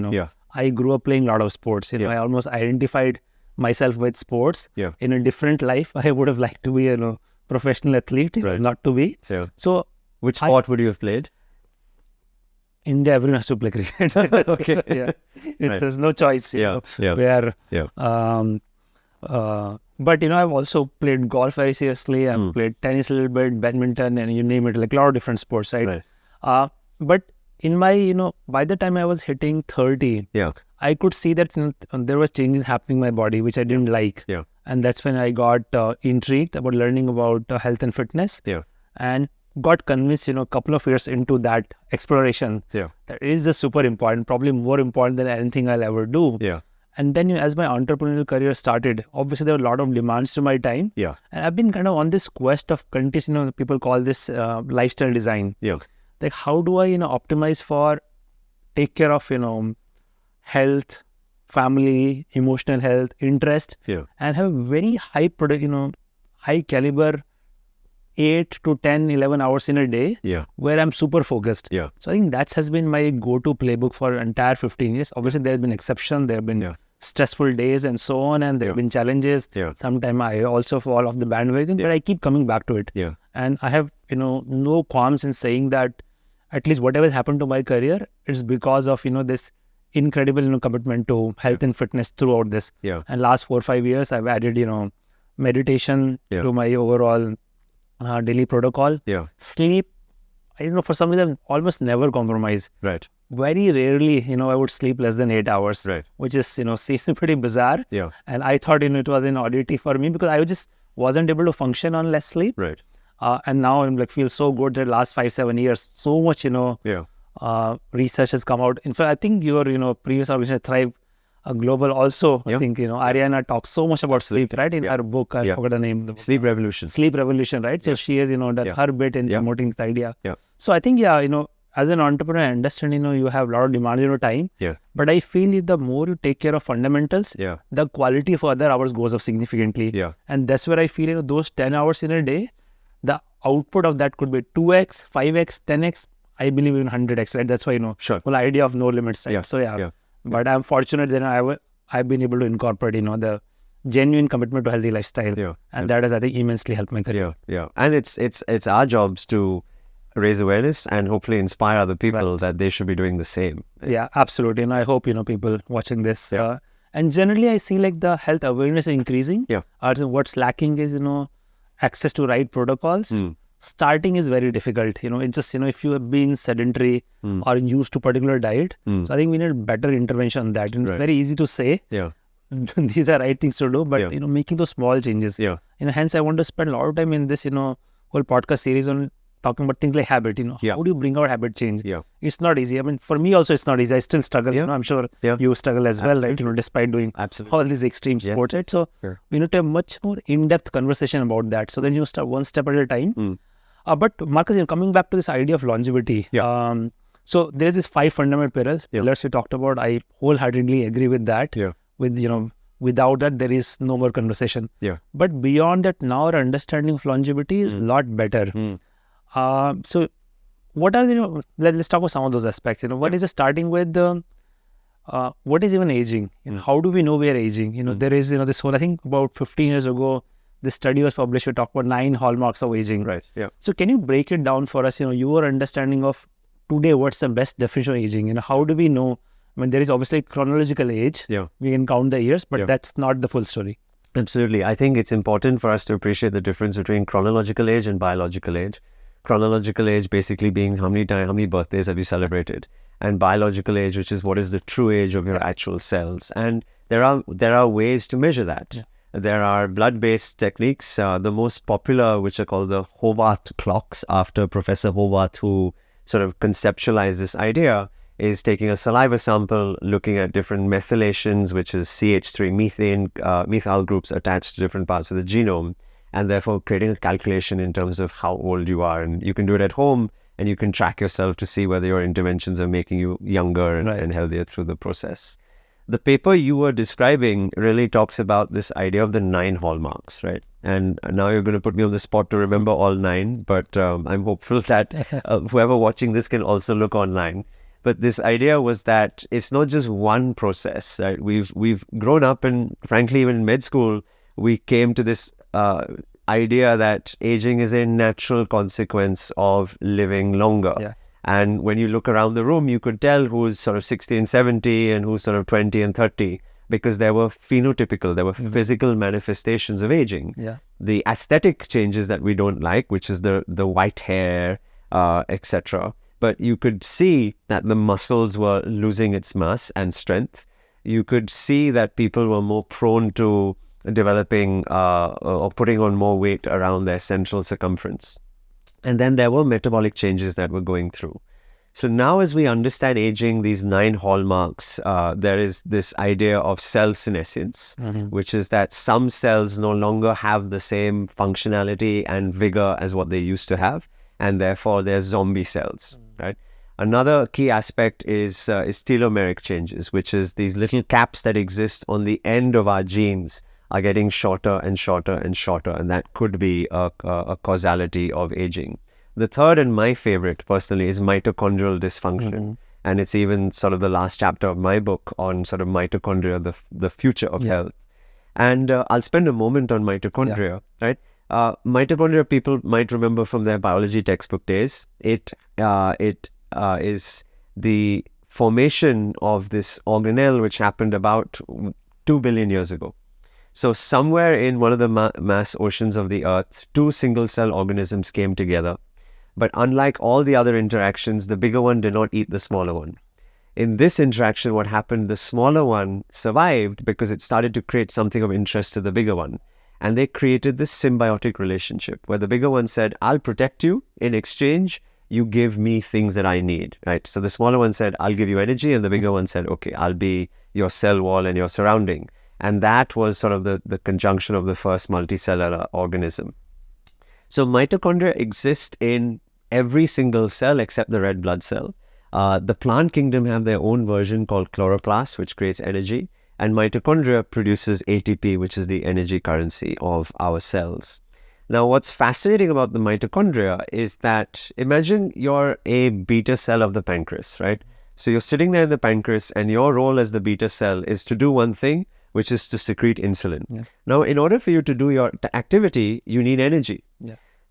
I grew up playing a lot of sports. I almost identified myself with sports. In a different life, I would have liked to be a professional athlete. It was not to be. So which sport would you have played? India, everyone has to play cricket. There's no choice. But I've also played golf very seriously. I've played tennis a little bit, badminton, and you name it, like a lot of different sports, right? But in my, by the time I was hitting 30, I could see that there was changes happening in my body, which I didn't like. And that's when I got intrigued about learning about health and fitness. And got convinced, a couple of years into that exploration, that is just super important, probably more important than anything I'll ever do. And then as my entrepreneurial career started, obviously there were a lot of demands to my time. Yeah. And I've been kind of on this quest of continuous, people call this lifestyle design. Yeah. Like how do I, optimize for, take care of, health, family, emotional health, interest, and have a very high high caliber 8 to 10, 11 hours in a day where I'm super focused. Yeah. So I think that has been my go-to playbook for entire 15 years. Obviously, there have been exceptions. There have been stressful days and so on, and there have been challenges. Sometimes I also fall off the bandwagon, but I keep coming back to it. And I have, no qualms in saying that at least whatever has happened to my career, it's because of, this incredible, commitment to health and fitness throughout this. And last 4 or 5 years, I've added, meditation to my overall daily protocol. Sleep, I don't know, for some reason, I almost never compromise. Right. Very rarely, I would sleep less than 8 hours, which is, seems pretty bizarre. And I thought, it was an oddity for me because I just wasn't able to function on less sleep. Right. And now I'm feel so good the last 5-7 years. So much, research has come out. In fact, I think your, previous organization, Thrive Global also, I think, Ariana talks so much about sleep, right? In her book, I forgot the name. Sleep Revolution. Sleep Revolution, right? So she has, done her bit in promoting this idea. Yeah. So I think, as an entrepreneur, I understand, you have a lot of demands in your time. But I feel the more you take care of fundamentals, the quality for other hours goes up significantly. And that's where I feel, those 10 hours in a day, the output of that could be 2x, 5x, 10x, I believe even 100x, right? That's why, whole idea of no limits, right? So but I'm fortunate that I've been able to incorporate, the genuine commitment to healthy lifestyle. And that has, I think, immensely helped my career. And it's our jobs to raise awareness and hopefully inspire other people that they should be doing the same. Yeah, absolutely. And I hope, people watching this. And generally, I see the health awareness is increasing. What's lacking is, access to right protocols. Starting is very difficult. It's just, if you have been sedentary or used to particular diet. So I think we need better intervention on that. And it's very easy to say. These are right things to do, but, making those small changes. Hence I want to spend a lot of time in this, whole podcast series on talking about things like habit, how do you bring our habit change? It's not easy. I mean, for me also, it's not easy. I still struggle. I'm sure you struggle as well, right? Despite doing all these extreme sports, right? So we need to have much more in-depth conversation about that. So then you start one step at a time. But Marcus, coming back to this idea of longevity. So there's this 5 fundamental pillars we talked about. I wholeheartedly agree with that. With, without that, there is no more conversation. But beyond that, now our understanding of longevity is a lot better. So what are the, let's talk about some of those aspects. What is starting with what is even aging? How do we know we are aging? There is, this whole, I think about 15 years ago, this study was published. We talked about 9 hallmarks of aging. Right. So can you break it down for us? Your understanding of today, what's the best definition of aging? How do we know? I mean, there is obviously chronological age. We can count the years, but that's not the full story. Absolutely. I think it's important for us to appreciate the difference between chronological age and biological age. Chronological age basically being how many birthdays have you celebrated, and biological age, which is what is the true age of your actual cells. And there are ways to measure that. There are blood-based techniques. The most popular, which are called the Horvath clocks, after Professor Horvath, who sort of conceptualized this idea, is taking a saliva sample, looking at different methylations, which is CH3 methane, methyl groups attached to different parts of the genome, and therefore creating a calculation in terms of how old you are. And you can do it at home, and you can track yourself to see whether your interventions are making you younger and healthier through the process. The paper you were describing really talks about this idea of the 9 hallmarks, right? And now you're going to put me on the spot to remember all 9, but I'm hopeful that whoever watching this can also look online. But this idea was that it's not just one process, right? We've grown up, and frankly, even in med school, we came to this idea that aging is a natural consequence of living longer. And when you look around the room, you could tell who's sort of 60 and 70 and who's sort of 20 and 30, because there were phenotypical, there were physical manifestations of aging. The aesthetic changes that we don't like, which is the white hair, etc. But you could see that the muscles were losing its mass and strength. You could see that people were more prone to developing or putting on more weight around their central circumference. And then there were metabolic changes that were going through. So now as we understand aging, these 9 hallmarks, there is this idea of cell senescence, which is that some cells no longer have the same functionality and vigor as what they used to have, and therefore they're zombie cells, right? Another key aspect is telomeric changes, which is these little caps that exist on the end of our genes are getting shorter and shorter and shorter, and that could be a causality of aging. The third, and my favorite personally, is mitochondrial dysfunction. And it's even sort of the last chapter of my book on sort of mitochondria, the future of health. And I'll spend a moment on mitochondria, right? Mitochondria, people might remember from their biology textbook days. It is the formation of this organelle which happened about 2 billion years ago. So somewhere in one of the mass oceans of the earth, 2 single-cell organisms came together. But unlike all the other interactions, the bigger one did not eat the smaller one. In this interaction, what happened, the smaller one survived because it started to create something of interest to the bigger one. And they created this symbiotic relationship where the bigger one said, I'll protect you. In exchange, you give me things that I need, right? So the smaller one said, I'll give you energy. And the bigger one said, okay, I'll be your cell wall and your surrounding. And that was sort of the conjunction of the first multicellular organism. So mitochondria exist in every single cell except the red blood cell. The plant kingdom have their own version called chloroplast, which creates energy. And mitochondria produces ATP, which is the energy currency of our cells. Now, what's fascinating about the mitochondria is that imagine you're a beta cell of the pancreas, right? So you're sitting there in the pancreas and your role as the beta cell is to do one thing, which is to secrete insulin. Now, in order for you to do your activity, you need energy.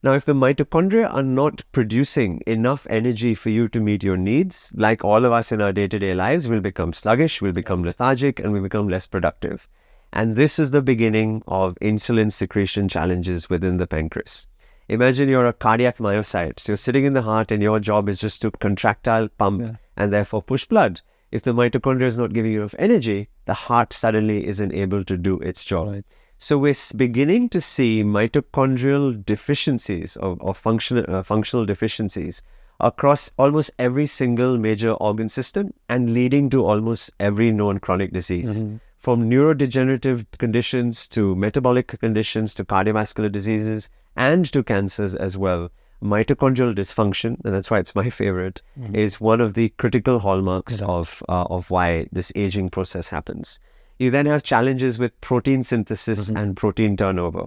Now, if the mitochondria are not producing enough energy for you to meet your needs, like all of us in our day-to-day lives, we'll become sluggish, we'll become lethargic, and we'll become less productive. And this is the beginning of insulin secretion challenges within the pancreas. Imagine you're a cardiac myocyte. So you're sitting in the heart and your job is just to contractile pump and therefore push blood. If the mitochondria is not giving you enough energy, the heart suddenly isn't able to do its job. So we're beginning to see mitochondrial deficiencies or functional deficiencies across almost every single major organ system and leading to almost every known chronic disease. From neurodegenerative conditions to metabolic conditions to cardiovascular diseases and to cancers as well. Mitochondrial dysfunction, and that's why it's my favorite, is one of the critical hallmarks of why this aging process happens. You then have challenges with protein synthesis and protein turnover.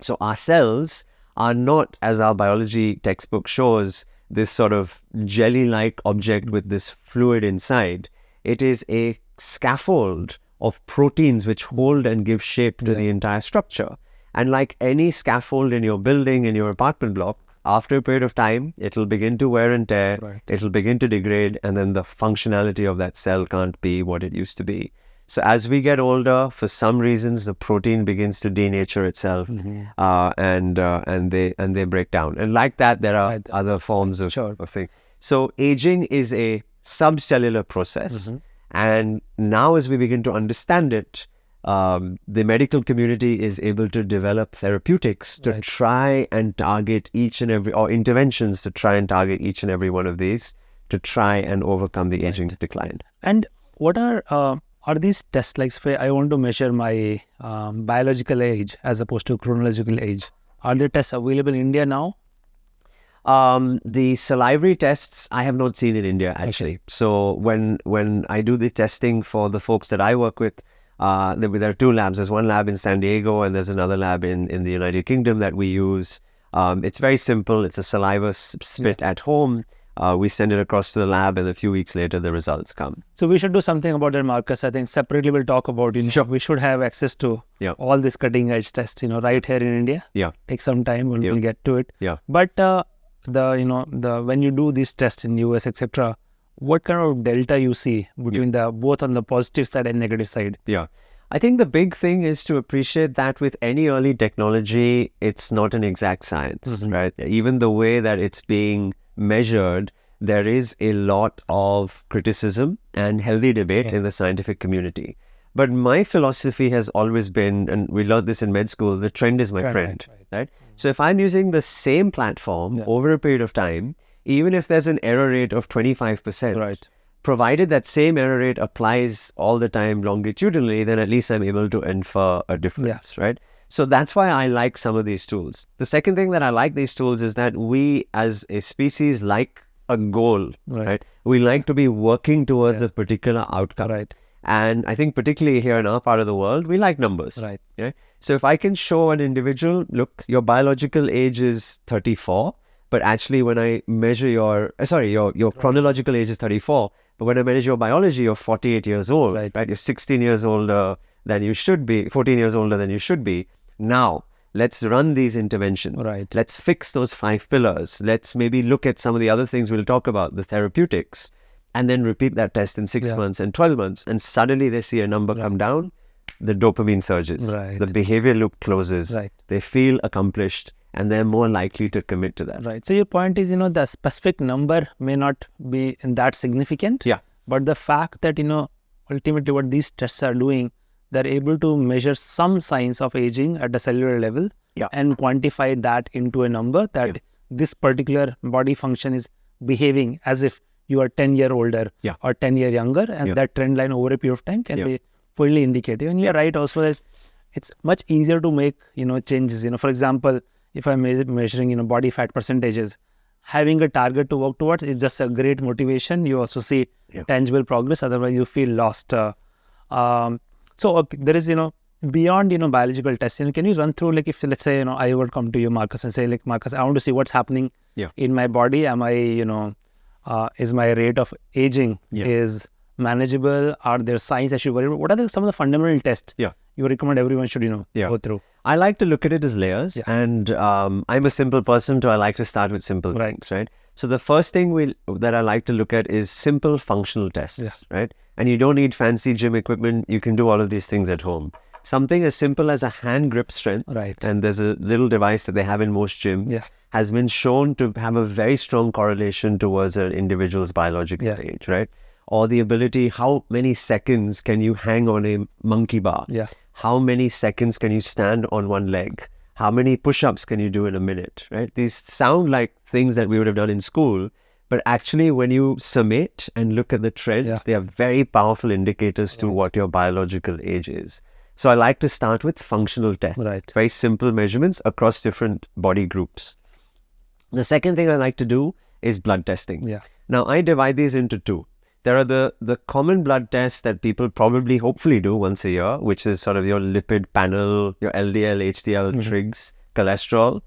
So our cells are not, as our biology textbook shows, this sort of jelly-like object with this fluid inside. It is a scaffold of proteins which hold and give shape to the entire structure. And like any scaffold in your building, in your apartment block, after a period of time, it'll begin to wear and tear, it'll begin to degrade, and then the functionality of that cell can't be what it used to be. So as we get older, for some reasons, the protein begins to denature itself, and they break down. And like that, there are other forms of thing. So aging is a subcellular process, and now as we begin to understand it, the medical community is able to develop therapeutics to try and target each and every, or interventions to try and target each and every one of these to try and overcome the aging decline. And what are these tests? Like, say I want to measure my biological age as opposed to chronological age. Are there tests available in India now? The salivary tests I have not seen in India actually. So when I do the testing for the folks that I work with, there are 2 labs. There's one lab in San Diego and there's another lab in the United Kingdom that we use. It's very simple. It's a saliva spit at home. We send it across to the lab and a few weeks later the results come. So we should do something about that, Marcus. I think separately we'll talk about it. We should have access to all these cutting edge tests, right here in India. Take some time, we'll get to it. But when you do these tests in US, etc., what kind of delta you see between the both on the positive side and negative side? I think the big thing is to appreciate that with any early technology, it's not an exact science, right? Even the way that it's being measured, there is a lot of criticism and healthy debate in the scientific community. But my philosophy has always been, and we learned this in med school, the trend is my friend, right? So if I'm using the same platform over a period of time, even if there's an error rate of 25%, Right. provided that same error rate applies all the time longitudinally, then at least I'm able to infer a difference, right? So that's why I like some of these tools. The second thing that I like these tools is that we as a species like a goal, right? We like to be working towards a particular outcome. Right. And I think particularly here in our part of the world, we like numbers. Right. Okay? So if I can show an individual, look, your biological age is 34, but actually when I measure your chronological age is 34, but when I measure your biology, you're 48 years old, right? You're 16 years older than you should be, 14 years older than you should be. Now, let's run these interventions. Right. Let's fix those 5 pillars. Let's maybe look at some of the other things we'll talk about, the therapeutics, and then repeat that test in 6 months and 12 months. And suddenly they see a number come down, the dopamine surges, the behavior loop closes, they feel accomplished, and they're more likely to commit to that. Right. So your point is, the specific number may not be that significant. Yeah. But the fact that, ultimately what these tests are doing, they're able to measure some signs of aging at the cellular level and quantify that into a number that this particular body function is behaving as if you are 10 years older or 10 years younger, and that trend line over a period of time can be fully indicative. And you're right also that it's much easier to make, changes. For example, if I'm measuring, body fat percentages, having a target to work towards is just a great motivation. You also see tangible progress, otherwise you feel lost. So there is, beyond, biological tests, can you run through, like, if let's say, I would come to you, Marcus, and say, like, Marcus, I want to see what's happening in my body. Am I, is my rate of aging is manageable? Are there signs I should worry about? What are some of the fundamental tests you recommend everyone should, go through? I like to look at it as layers, and I'm a simple person, so I like to start with simple things, right? So the first thing that I like to look at is simple functional tests, right? And you don't need fancy gym equipment. You can do all of these things at home. Something as simple as a hand grip strength, and there's a little device that they have in most gyms, has been shown to have a very strong correlation towards an individual's biological age, right? Or the ability, how many seconds can you hang on a monkey bar? How many seconds can you stand on one leg? How many push-ups can you do in a minute, right? These sound like things that we would have done in school, but actually when you summate and look at the trend, they are very powerful indicators to what your biological age is. So I like to start with functional tests, very simple measurements across different body groups. The second thing I like to do is blood testing. Now I divide these into two. There are the common blood tests that people probably hopefully do once a year, which is sort of your lipid panel, your LDL, HDL, trigs, cholesterol,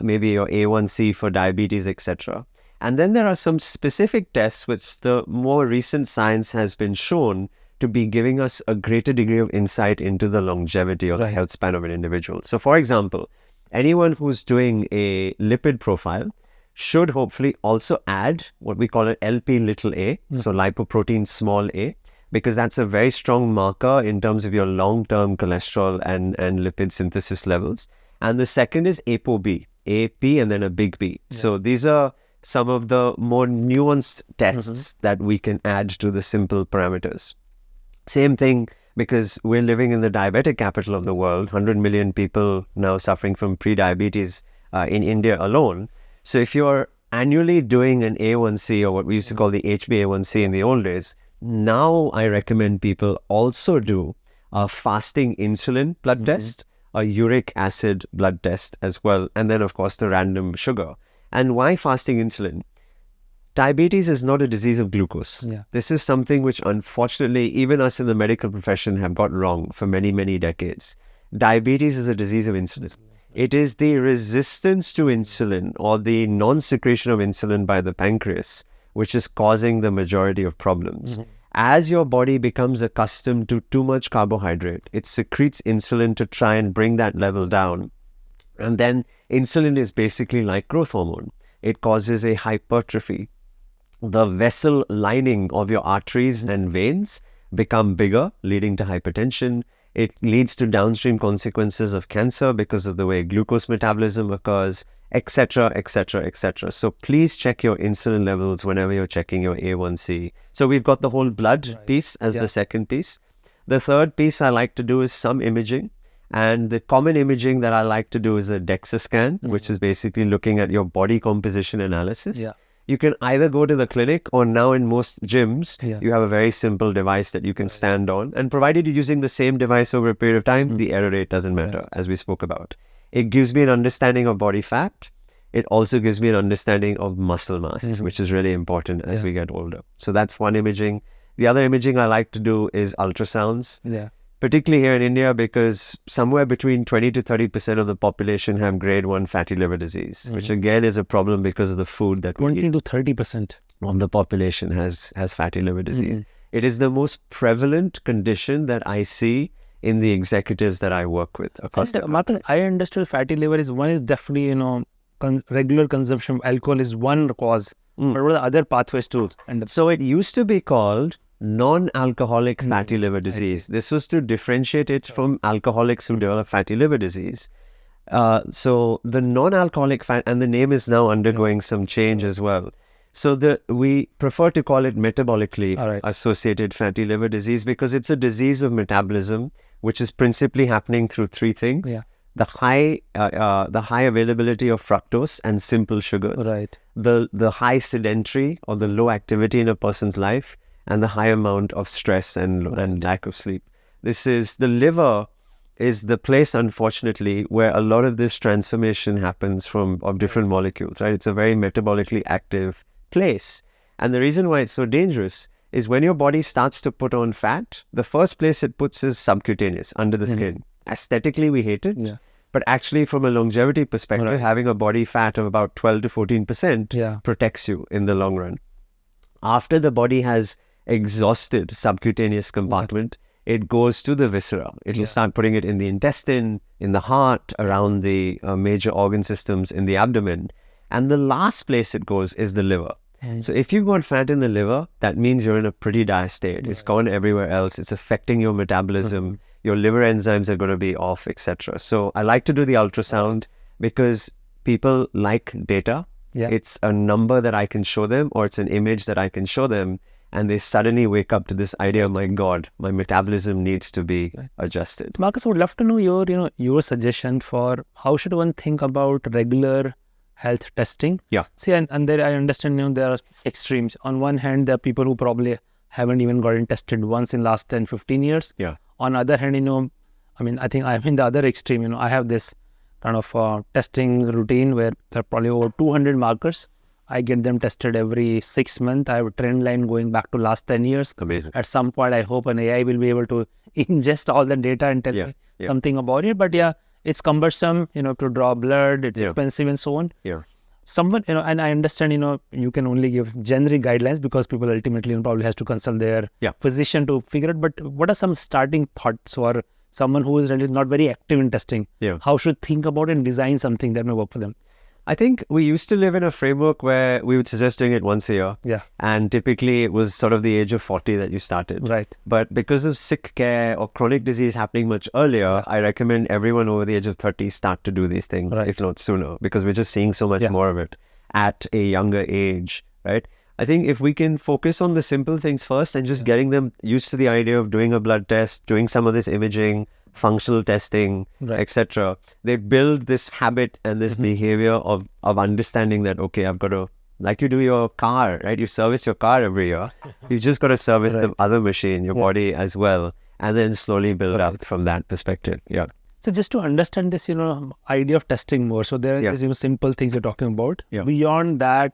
maybe your A1C for diabetes, etc. And then there are some specific tests which the more recent science has been shown to be giving us a greater degree of insight into the longevity or the health span of an individual. So for example, anyone who's doing a lipid profile should hopefully also add what we call an LP little a, so lipoprotein small a, because that's a very strong marker in terms of your long-term cholesterol and lipid synthesis levels. And the second is ApoB, AP and then a big B. So these are some of the more nuanced tests that we can add to the simple parameters. Same thing, because we're living in the diabetic capital of the world, 100 million people now suffering from pre-diabetes in India alone. So if you're annually doing an A1C, or what we used to call the HbA1c in the old days, now I recommend people also do a fasting insulin blood test, a uric acid blood test as well, and then of course the random sugar. And why fasting insulin? Diabetes is not a disease of glucose. This is something which unfortunately even us in the medical profession have got wrong for many, many decades. Diabetes is a disease of insulin. It is the resistance to insulin or the non-secretion of insulin by the pancreas which is causing the majority of problems. As your body becomes accustomed to too much carbohydrate, it secretes insulin to try and bring that level down. And then insulin is basically like growth hormone. It causes a hypertrophy. The vessel lining of your arteries and veins become bigger, leading to hypertension. It leads to downstream consequences of cancer because of the way glucose metabolism occurs, etc., etc., etc. So please check your insulin levels whenever you're checking your A1C. So we've got the whole blood piece as the second piece. The third piece I like to do is some imaging. And the common imaging that I like to do is a DEXA scan, which is basically looking at your body composition analysis. you can either go to the clinic, or now in most gyms, Yeah. you have a very simple device that you can stand on. And provided you're using the same device over a period of time, the error rate doesn't matter, as we spoke about. It gives me an understanding of body fat. It also gives me an understanding of muscle mass, which is really important as we get older. So that's one imaging. The other imaging I like to do is ultrasounds. Yeah. Particularly here in India, because somewhere between 20 to 30% of the population have grade 1 fatty liver disease, which again is a problem because of the food that we 20 eat. to 30%. Of the population has fatty liver disease. It is the most prevalent condition that I see in the executives that I work with across the Marcus, I understood fatty liver is definitely, regular consumption of alcohol is one cause. But what are the other pathways too? And So it used to be called non-alcoholic fatty liver disease. This was to differentiate it from alcoholics who develop fatty liver disease. So the non-alcoholic fat, and the name is now undergoing some change as well. So we prefer to call it metabolically associated fatty liver disease, because it's a disease of metabolism, which is principally happening through three things. The high availability of fructose and simple sugars, the high sedentary or the low activity in a person's life, and the high amount of stress and lack of sleep. The liver is the place, unfortunately, where a lot of this transformation happens of different molecules, right? It's a very metabolically active place. And the reason why it's so dangerous is when your body starts to put on fat, the first place it puts is subcutaneous, under the skin. Aesthetically, we hate it. But actually, from a longevity perspective, having a body fat of about 12 to 14% protects you in the long run. After the body has exhausted subcutaneous compartment, it goes to the viscera. It will start putting it in the intestine, in the heart, around the major organ systems in the abdomen. And the last place it goes is the liver. So if you've got fat in the liver, that means you're in a pretty dire state. It's gone everywhere else. It's affecting your metabolism. Your liver enzymes are going to be off, etc. So I like to do the ultrasound because people like data. It's a number that I can show them, or it's an image that I can show them, and they suddenly wake up to this idea, my God, my metabolism needs to be adjusted. Marcus, I would love to know your suggestion for how should one think about regular health testing. See, and there I understand, there are extremes. On one hand, there are people who probably haven't even gotten tested once in last 10, 15 years. On the other hand, I think I'm in the other extreme. I have this kind of testing routine where there are probably over 200 markers. I get them tested every 6 months. I have a trend line going back to last 10 years. Amazing. At some point, I hope an AI will be able to ingest all the data and tell me something about it. But it's cumbersome, to draw blood. It's expensive and so on. Someone, and I understand, you can only give generic guidelines because people ultimately probably has to consult their physician to figure it. But what are some starting thoughts for someone who is really not very active in testing? How should think about and design something that may work for them? I think we used to live in a framework where we would suggest doing it once a year. And typically it was sort of the age of 40 that you started. But because of sick care or chronic disease happening much earlier, I recommend everyone over the age of 30 start to do these things, if not sooner, because we're just seeing so much more of it at a younger age, right? I think if we can focus on the simple things first and just getting them used to the idea of doing a blood test, doing some of this imaging, functional testing, etc., they build this habit and this behavior of understanding that, okay, I've got to, like you do your car, right? You service your car every year. You just got to service the other machine, your body as well, and then slowly build up from that perspective. So just to understand this, idea of testing more. So there is, simple things you're talking about. Beyond that,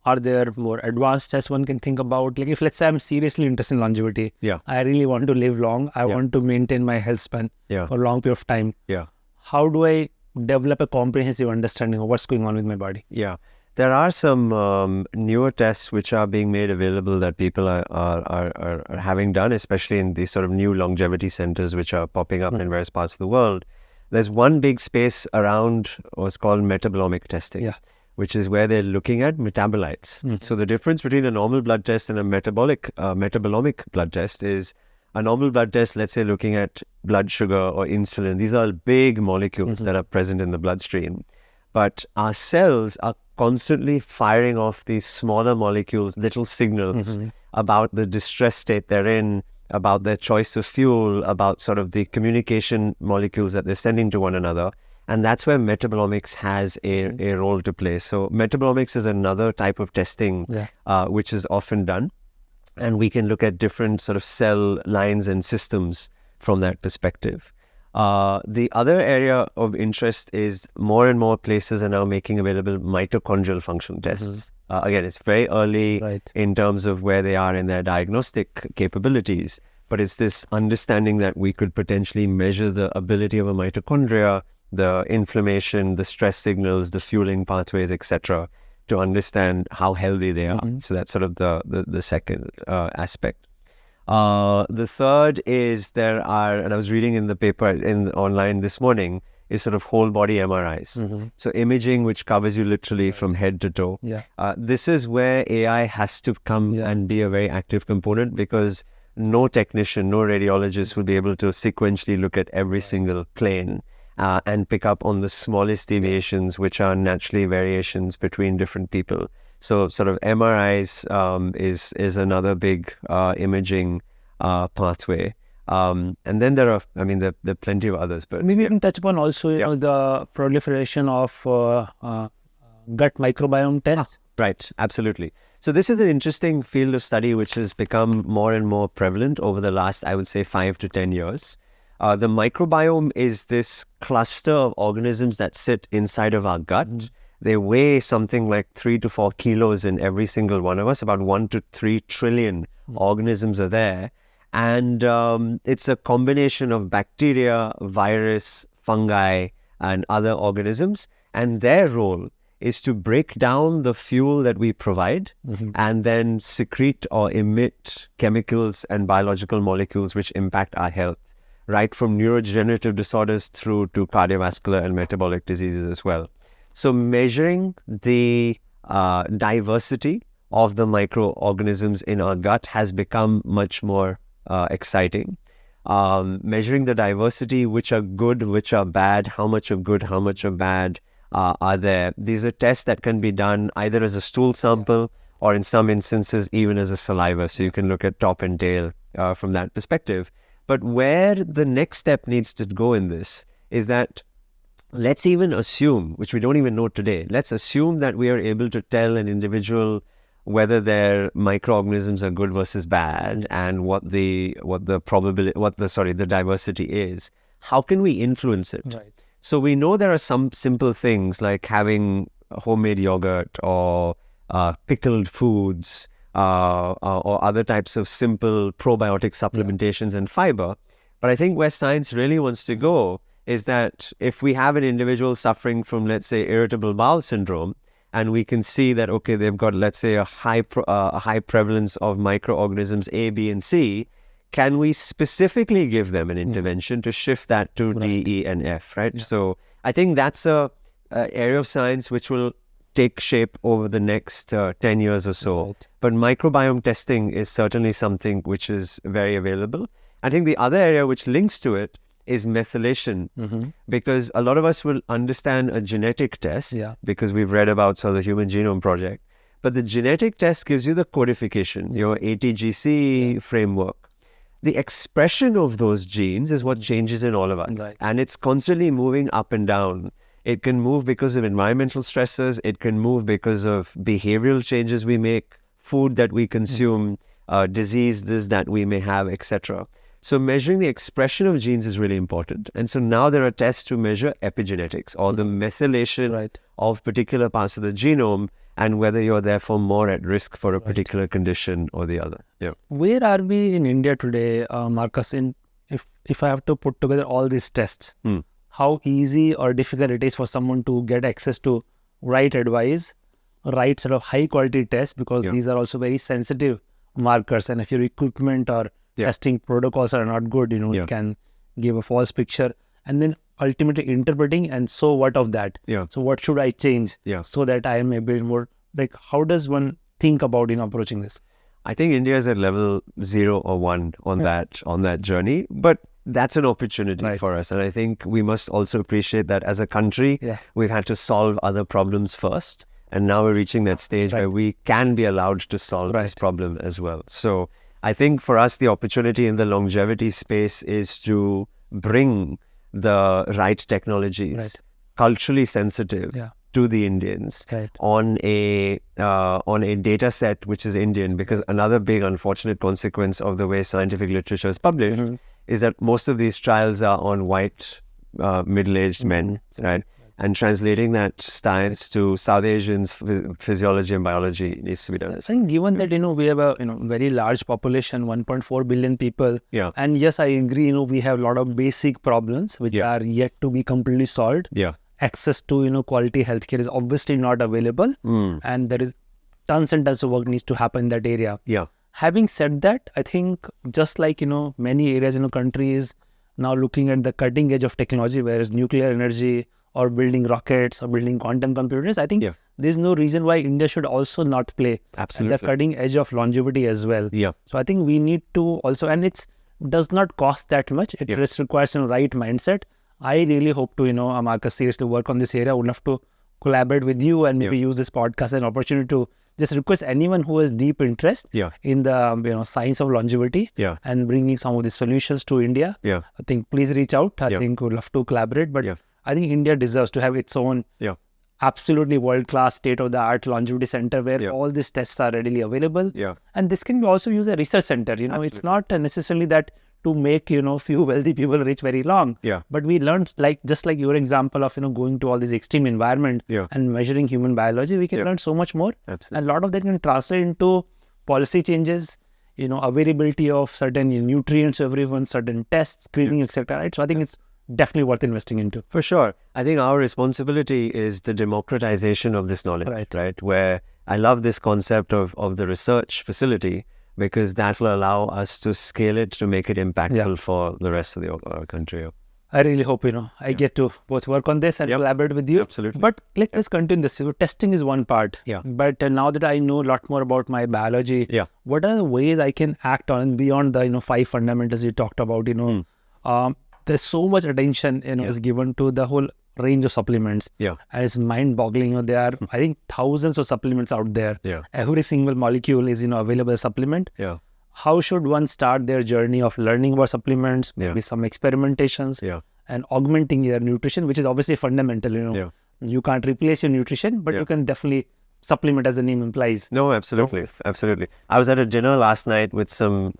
are there more advanced tests one can think about? Like if, let's say, I'm seriously interested in longevity. I really want to live long. I want to maintain my health span for a long period of time. How do I develop a comprehensive understanding of what's going on with my body? There are some newer tests which are being made available that people are having done, especially in these sort of new longevity centers which are popping up in various parts of the world. There's one big space around what's called metabolomic testing. Which is where they're looking at metabolites. So the difference between a normal blood test and a metabolomic blood test is a normal blood test, let's say, looking at blood sugar or insulin. These are big molecules that are present in the bloodstream. But our cells are constantly firing off these smaller molecules, little signals about the distress state they're in, about their choice of fuel, about sort of the communication molecules that they're sending to one another. And that's where metabolomics has a role to play. So metabolomics is another type of testing which is often done. And we can look at different sort of cell lines and systems from that perspective. The other area of interest is more and more places are now making available mitochondrial function tests. Again, it's very early in terms of where they are in their diagnostic capabilities, but it's this understanding that we could potentially measure the ability of a mitochondria, the inflammation, the stress signals, the fueling pathways, etc., to understand how healthy they are. So that's sort of the second aspect. The third is there are, and I was reading in the paper online this morning, is sort of whole body MRIs. So imaging which covers you literally from head to toe. This is where AI has to come and be a very active component, because no technician, no radiologist will be able to sequentially look at every single plane and pick up on the smallest deviations, which are naturally variations between different people. So sort of MRIs is another big imaging pathway. And then there are plenty of others. But maybe you can touch upon also, you know, the proliferation of gut microbiome tests. Right, absolutely. So this is an interesting field of study which has become more and more prevalent over the last, I would say, 5 to 10 years. The microbiome is this cluster of organisms that sit inside of our gut. They weigh something like 3 to 4 kilos in every single one of us. About 1 to 3 trillion organisms are there. And it's a combination of bacteria, virus, fungi, and other organisms. And their role is to break down the fuel that we provide and then secrete or emit chemicals and biological molecules which impact our health, right from neurodegenerative disorders through to cardiovascular and metabolic diseases as well. So measuring the diversity of the microorganisms in our gut has become much more exciting. Measuring the diversity, which are good, which are bad, how much of good, how much of bad are there. These are tests that can be done either as a stool sample or in some instances even as a saliva. So you can look at top and tail from that perspective. But where the next step needs to go in this is that let's even assume, which we don't even know today, let's assume that we are able to tell an individual whether their microorganisms are good versus bad and what the diversity is. How can we influence it? Right. So we know there are some simple things like having homemade yogurt or pickled foods or other types of simple probiotic supplementations and fiber. But I think where science really wants to go is that if we have an individual suffering from, let's say, irritable bowel syndrome, and we can see that, okay, they've got, let's say, a high prevalence of microorganisms A, B, and C, can we specifically give them an intervention to shift that to D, E, and F, right? So I think that's a area of science which will take shape over the next 10 years or so. But microbiome testing is certainly something which is very available. I think the other area which links to it is methylation, because a lot of us will understand a genetic test because we've read about the Human Genome Project. But the genetic test gives you the codification, your ATGC framework. The expression of those genes is what changes in all of us. And it's constantly moving up and down. It can move because of environmental stressors. It can move because of behavioral changes we make, food that we consume, diseases that we may have, etc. So measuring the expression of genes is really important. And so now there are tests to measure epigenetics or the methylation of particular parts of the genome and whether you're therefore more at risk for a particular condition or the other. Where are we in India today, Marcus, if I have to put together all these tests, how easy or difficult it is for someone to get access to right advice, right sort of high quality tests, because these are also very sensitive markers, and if your equipment or testing protocols are not good, it can give a false picture, and then ultimately interpreting, and so what of that? So what should I change so that I am a bit more, like, how does one think about approaching this? I think India is at level 0 or 1 on that journey, but that's an opportunity for us. And I think we must also appreciate that as a country, we've had to solve other problems first. And now we're reaching that stage where we can be allowed to solve this problem as well. So I think for us, the opportunity in the longevity space is to bring the right technologies culturally sensitive to the Indians on a data set which is Indian, because another big unfortunate consequence of the way scientific literature is published is that most of these trials are on white middle-aged men, right? And translating that science to South Asians' physiology and biology needs to be done. I think given that, we have a very large population, 1.4 billion people. And yes, I agree, we have a lot of basic problems which are yet to be completely solved. Access to, quality healthcare is obviously not available. And there is tons and tons of work needs to happen in that area. Having said that, I think just like, many areas, countries now looking at the cutting edge of technology, whereas nuclear energy or building rockets or building quantum computers, I think there's no reason why India should also not play at the cutting edge of longevity as well. So I think we need to also, and it does not cost that much. It just requires a right mindset. I really hope to, Marcus, seriously work on this area. I would love to collaborate with you and maybe use this podcast as an opportunity to just request anyone who has deep interest in the science of longevity and bringing some of the solutions to India. I think please reach out. I think we'd love to collaborate. But I think India deserves to have its own absolutely world-class, state-of-the-art longevity center where all these tests are readily available. And this can be also used as a research center. It's not necessarily that to make, few wealthy people rich very long. But we learned, just like your example of, going to all these extreme environment and measuring human biology, we can learn so much more. And a lot of that can translate into policy changes, availability of certain nutrients to everyone, certain tests, screening, etc. Right? So I think it's definitely worth investing into. For sure. I think our responsibility is the democratization of this knowledge, right? Where I love this concept of the research facility, because that will allow us to scale it to make it impactful for the rest of the country. I really hope, I get to both work on this and collaborate with you. Absolutely. But let's continue this. So testing is one part. But now that I know a lot more about my biology, what are the ways I can act on beyond the, 5 fundamentals you talked about, there's so much attention, is given to the whole range of supplements. And it's mind-boggling. There are, I think, thousands of supplements out there. Every single molecule is, available as supplement. How should one start their journey of learning about supplements, maybe some experimentations, and augmenting their nutrition, which is obviously fundamental, You can't replace your nutrition, but you can definitely supplement, as the name implies. No, absolutely. Absolutely. I was at a dinner last night with some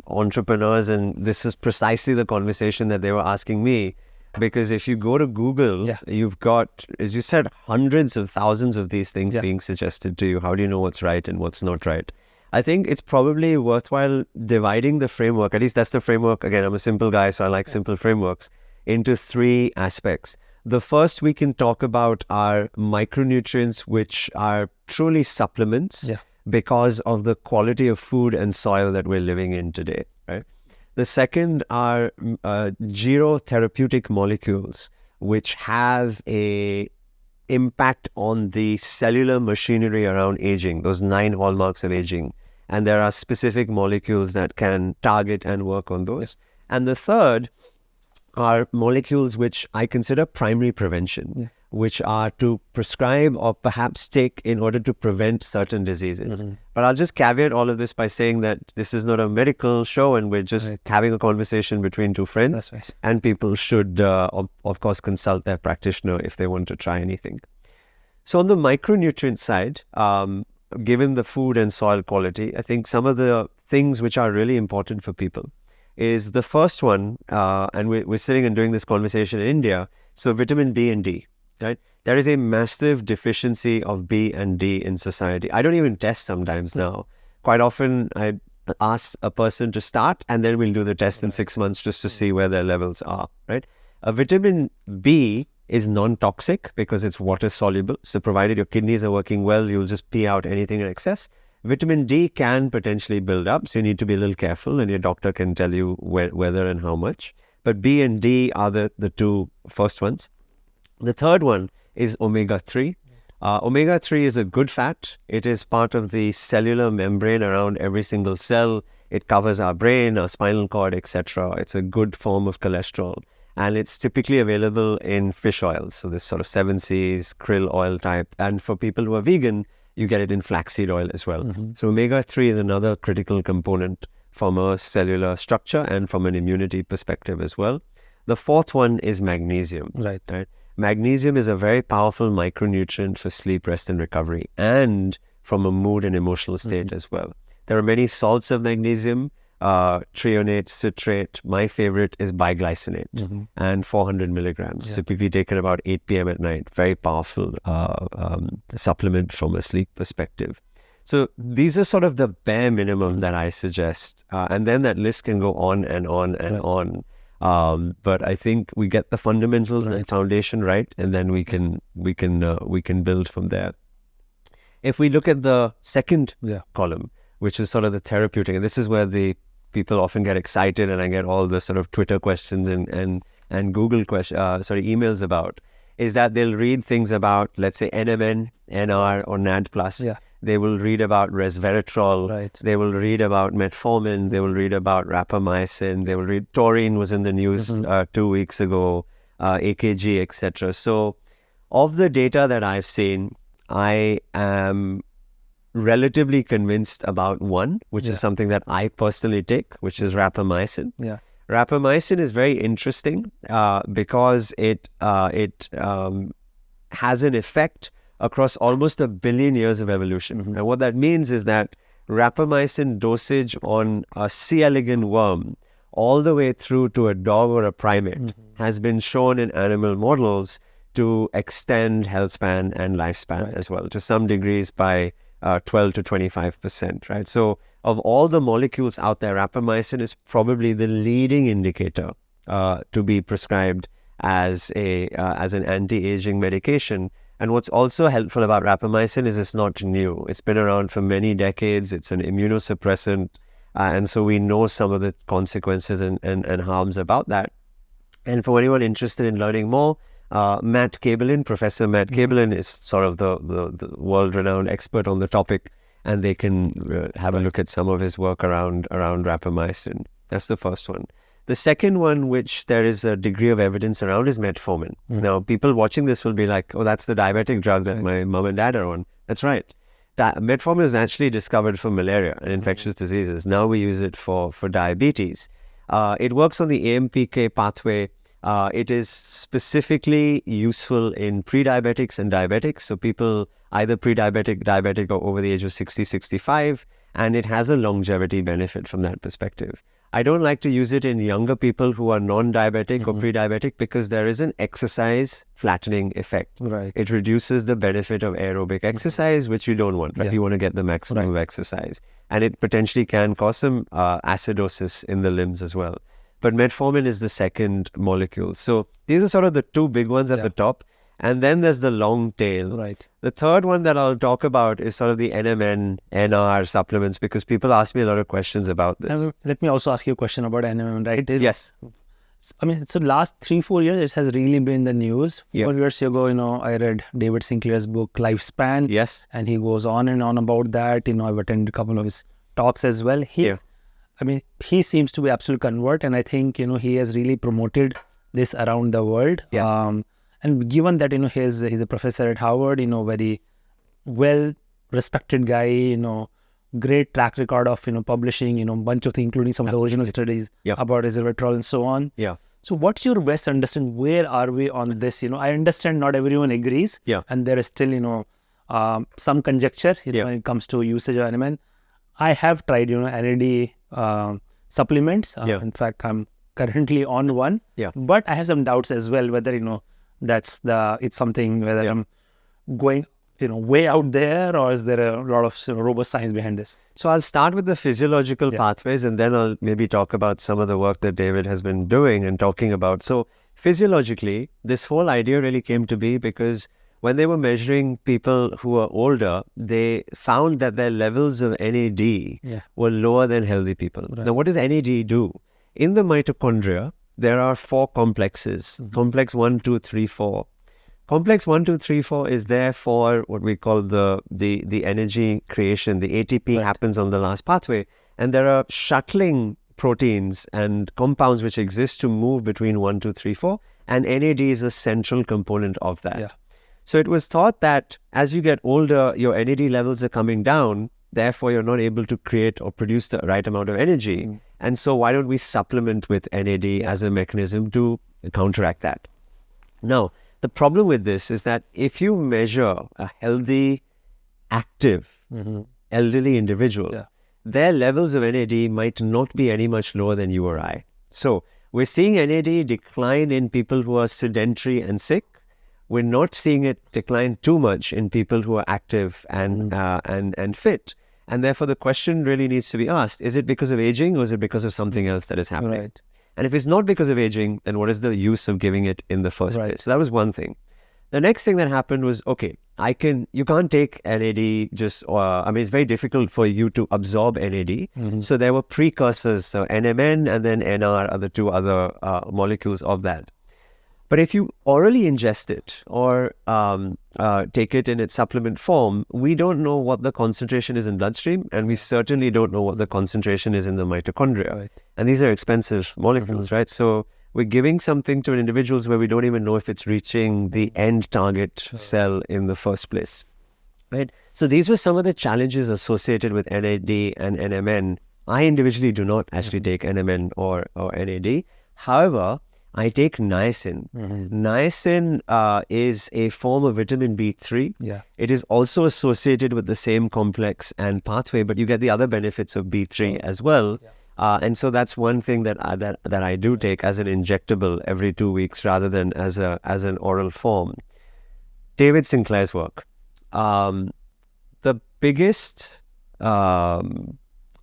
entrepreneurs, and this is precisely the conversation that they were asking me. Because if you go to Google, you've got, as you said, hundreds of thousands of these things being suggested to you. How do you know what's right and what's not right? I think it's probably worthwhile dividing the framework, at least that's the framework. Again, I'm a simple guy, so I like simple frameworks, into 3 aspects. The first we can talk about are micronutrients, which are truly supplements because of the quality of food and soil that we're living in today, right? The second are gerotherapeutic molecules, which have a impact on the cellular machinery around aging, those 9 hallmarks of aging. And there are specific molecules that can target and work on those. And the third are molecules which I consider primary prevention, which are to prescribe or perhaps take in order to prevent certain diseases. But I'll just caveat all of this by saying that this is not a medical show, and we're just having a conversation between 2 friends. And people should, of course, consult their practitioner if they want to try anything. So on the micronutrient side, given the food and soil quality, I think some of the things which are really important for people is the first one, and we're sitting and doing this conversation in India, so vitamin B and D, right? There is a massive deficiency of B and D in society. I don't even test sometimes now. Quite often I ask a person to start, and then we'll do the test in 6 months just to see where their levels are, right? A vitamin B is non-toxic because it's water soluble. So provided your kidneys are working well, you'll just pee out anything in excess. Vitamin D can potentially build up, so you need to be a little careful, and your doctor can tell you whether and how much. But B and D are the 2 first ones. The third one is omega-3. Omega-3 is a good fat. It is part of the cellular membrane around every single cell. It covers our brain, our spinal cord, etc. It's a good form of cholesterol. And it's typically available in fish oils. So this sort of 7 Seas, krill oil type. And for people who are vegan, you get it in flaxseed oil as well. So omega-3 is another critical component from a cellular structure and from an immunity perspective as well. The fourth one is magnesium. Right. Magnesium is a very powerful micronutrient for sleep, rest, and recovery, and from a mood and emotional state as well. There are many salts of magnesium, trionate, citrate. My favorite is biglycinate, and 400 milligrams, typically taken about 8 p.m. at night. Very powerful supplement from a sleep perspective. So these are sort of the bare minimum that I suggest. And then that list can go on and on and on. But I think we get the fundamentals and foundation right, and then we can build from there. If we look at the second column, which is sort of the therapeutic, and this is where the people often get excited, and I get all the sort of Twitter questions and Google emails about, is that they'll read things about, let's say, NMN, NR, or NAD+. They will read about resveratrol. They will read about metformin. They will read about rapamycin. They will read taurine was in the news 2 weeks ago, AKG, etc. So of the data that I've seen, I am relatively convinced about one, which is something that I personally take, which is rapamycin. Rapamycin is very interesting because it has an effect across almost 1 billion years of evolution. And what that means is that rapamycin dosage on a C. elegans worm all the way through to a dog or a primate has been shown in animal models to extend health span and lifespan as well, to some degrees by 12 to 25%, right? So of all the molecules out there, rapamycin is probably the leading indicator to be prescribed as an anti-aging medication. And what's also helpful about rapamycin is it's not new. It's been around for many decades. It's an immunosuppressant. And so we know some of the consequences and harms about that. And for anyone interested in learning more, Professor Matt Kaebelen is sort of the world-renowned expert on the topic, and they can have a look at some of his work around rapamycin. That's the first one. The second one, which there is a degree of evidence around, is metformin. Now, people watching this will be like, oh, that's the diabetic drug that my mom and dad are on. That's right. Metformin was actually discovered for malaria and infectious diseases. Now we use it for diabetes. It works on the AMPK pathway. It is specifically useful in pre-diabetics and diabetics. So people either pre-diabetic, diabetic, or over the age of 60, 65. And it has a longevity benefit from that perspective. I don't like to use it in younger people who are non-diabetic or pre-diabetic because there is an exercise flattening effect. It reduces the benefit of aerobic exercise, which you don't want. You want to get the maximum of exercise. And it potentially can cause some acidosis in the limbs as well. But metformin is the second molecule. So these are sort of the two big ones at the top. And then there's the long tail. The third one that I'll talk about is sort of the NMN, NR supplements, because people ask me a lot of questions about this. Let me also ask you a question about NMN, right? Yes. I mean, so last 3-4 years, it has really been in the news. 4 years ago, I read David Sinclair's book, Lifespan. Yes. And he goes on and on about that. I've attended a couple of his talks as well. He seems to be absolute convert. And I think, he has really promoted this around the world. And given that, he's a professor at Harvard, very well-respected guy, great track record of, publishing, a bunch of things, including some of the original studies about resveratrol and so on. So what's your best understanding? Where are we on this? I understand not everyone agrees. And there is still, some conjecture, when it comes to usage of NMN. I have tried, NAD supplements. In fact, I'm currently on one. But I have some doubts as well whether, it's something whether I'm going, way out there, or is there a lot of robust science behind this? So I'll start with the physiological pathways, and then I'll maybe talk about some of the work that David has been doing and talking about. So physiologically, this whole idea really came to be because when they were measuring people who were older, they found that their levels of NAD were lower than healthy people. Now, what does NAD do? In the mitochondria, there are 4 complexes, complex 1, 2, 3, 4. Complex 1, 2, 3, 4 is there for what we call the energy creation. The ATP happens on the last pathway. And there are shuttling proteins and compounds which exist to move between 1, 2, 3, 4. And NAD is a central component of that. So it was thought that as you get older, your NAD levels are coming down. Therefore, you're not able to create or produce the right amount of energy. And so why don't we supplement with NAD as a mechanism to counteract that? Now, The problem with this is that if you measure a healthy, active, elderly individual, their levels of NAD might not be any much lower than you or I. So we're seeing NAD decline in people who are sedentary and sick. We're not seeing it decline too much in people who are active and fit. And therefore, the question really needs to be asked, is it because of aging or is it because of something else that is happening? Right. And if it's not because of aging, then what is the use of giving it in the first place? So that was one thing. The next thing that happened was, okay, you can't take NAD it's very difficult for you to absorb NAD. So there were precursors, so NMN and then NR are the two other molecules of that. But if you orally ingest it or take it in its supplement form, we don't know what the concentration is in bloodstream, and we certainly don't know what the concentration is in the mitochondria. Right. And these are expensive molecules, right? So we're giving something to individuals where we don't even know if it's reaching the end target cell in the first place, right? So these were some of the challenges associated with NAD and NMN. I individually do not actually take NMN or NAD. However, I take niacin. Niacin is a form of vitamin B3. Yeah. It is also associated with the same complex and pathway, but you get the other benefits of B3 as well. Yeah. And so that's one thing that I do take as an injectable every 2 weeks rather than as an oral form. David Sinclair's work. The biggest, I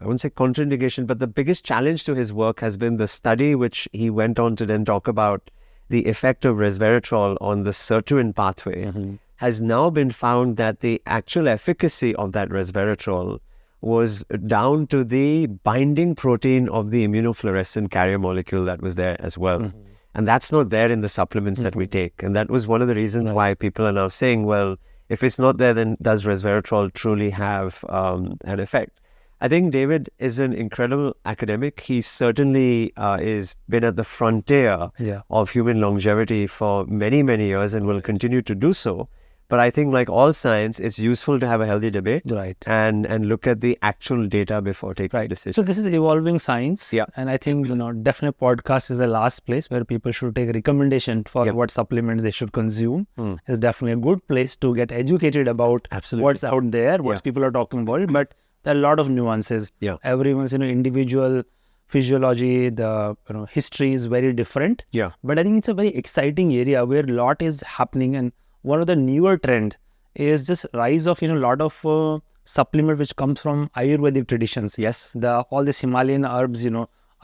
wouldn't say contraindication, but the biggest challenge to his work has been the study which he went on to then talk about the effect of resveratrol on the sirtuin pathway. Has now been found that the actual efficacy of that resveratrol was down to the binding protein of the immunofluorescent carrier molecule that was there as well. And that's not there in the supplements that we take. And that was one of the reasons why people are now saying, well, if it's not there, then does resveratrol truly have an effect? I think David is an incredible academic. He certainly is been at the frontier of human longevity for many, many years and will continue to do so. But I think, like all science, it's useful to have a healthy debate and look at the actual data before taking decisions. So this is evolving science. Yeah. And I think, definitely podcast is the last place where people should take a recommendation for what supplements they should consume. It's definitely a good place to get educated about what's out there, what people are talking about. But there are a lot of nuances. Everyone's individual physiology, the history is very different. But I think it's a very exciting area where a lot is happening, and one of the newer trend is just rise of a lot of supplement which comes from Ayurvedic traditions. All these Himalayan herbs.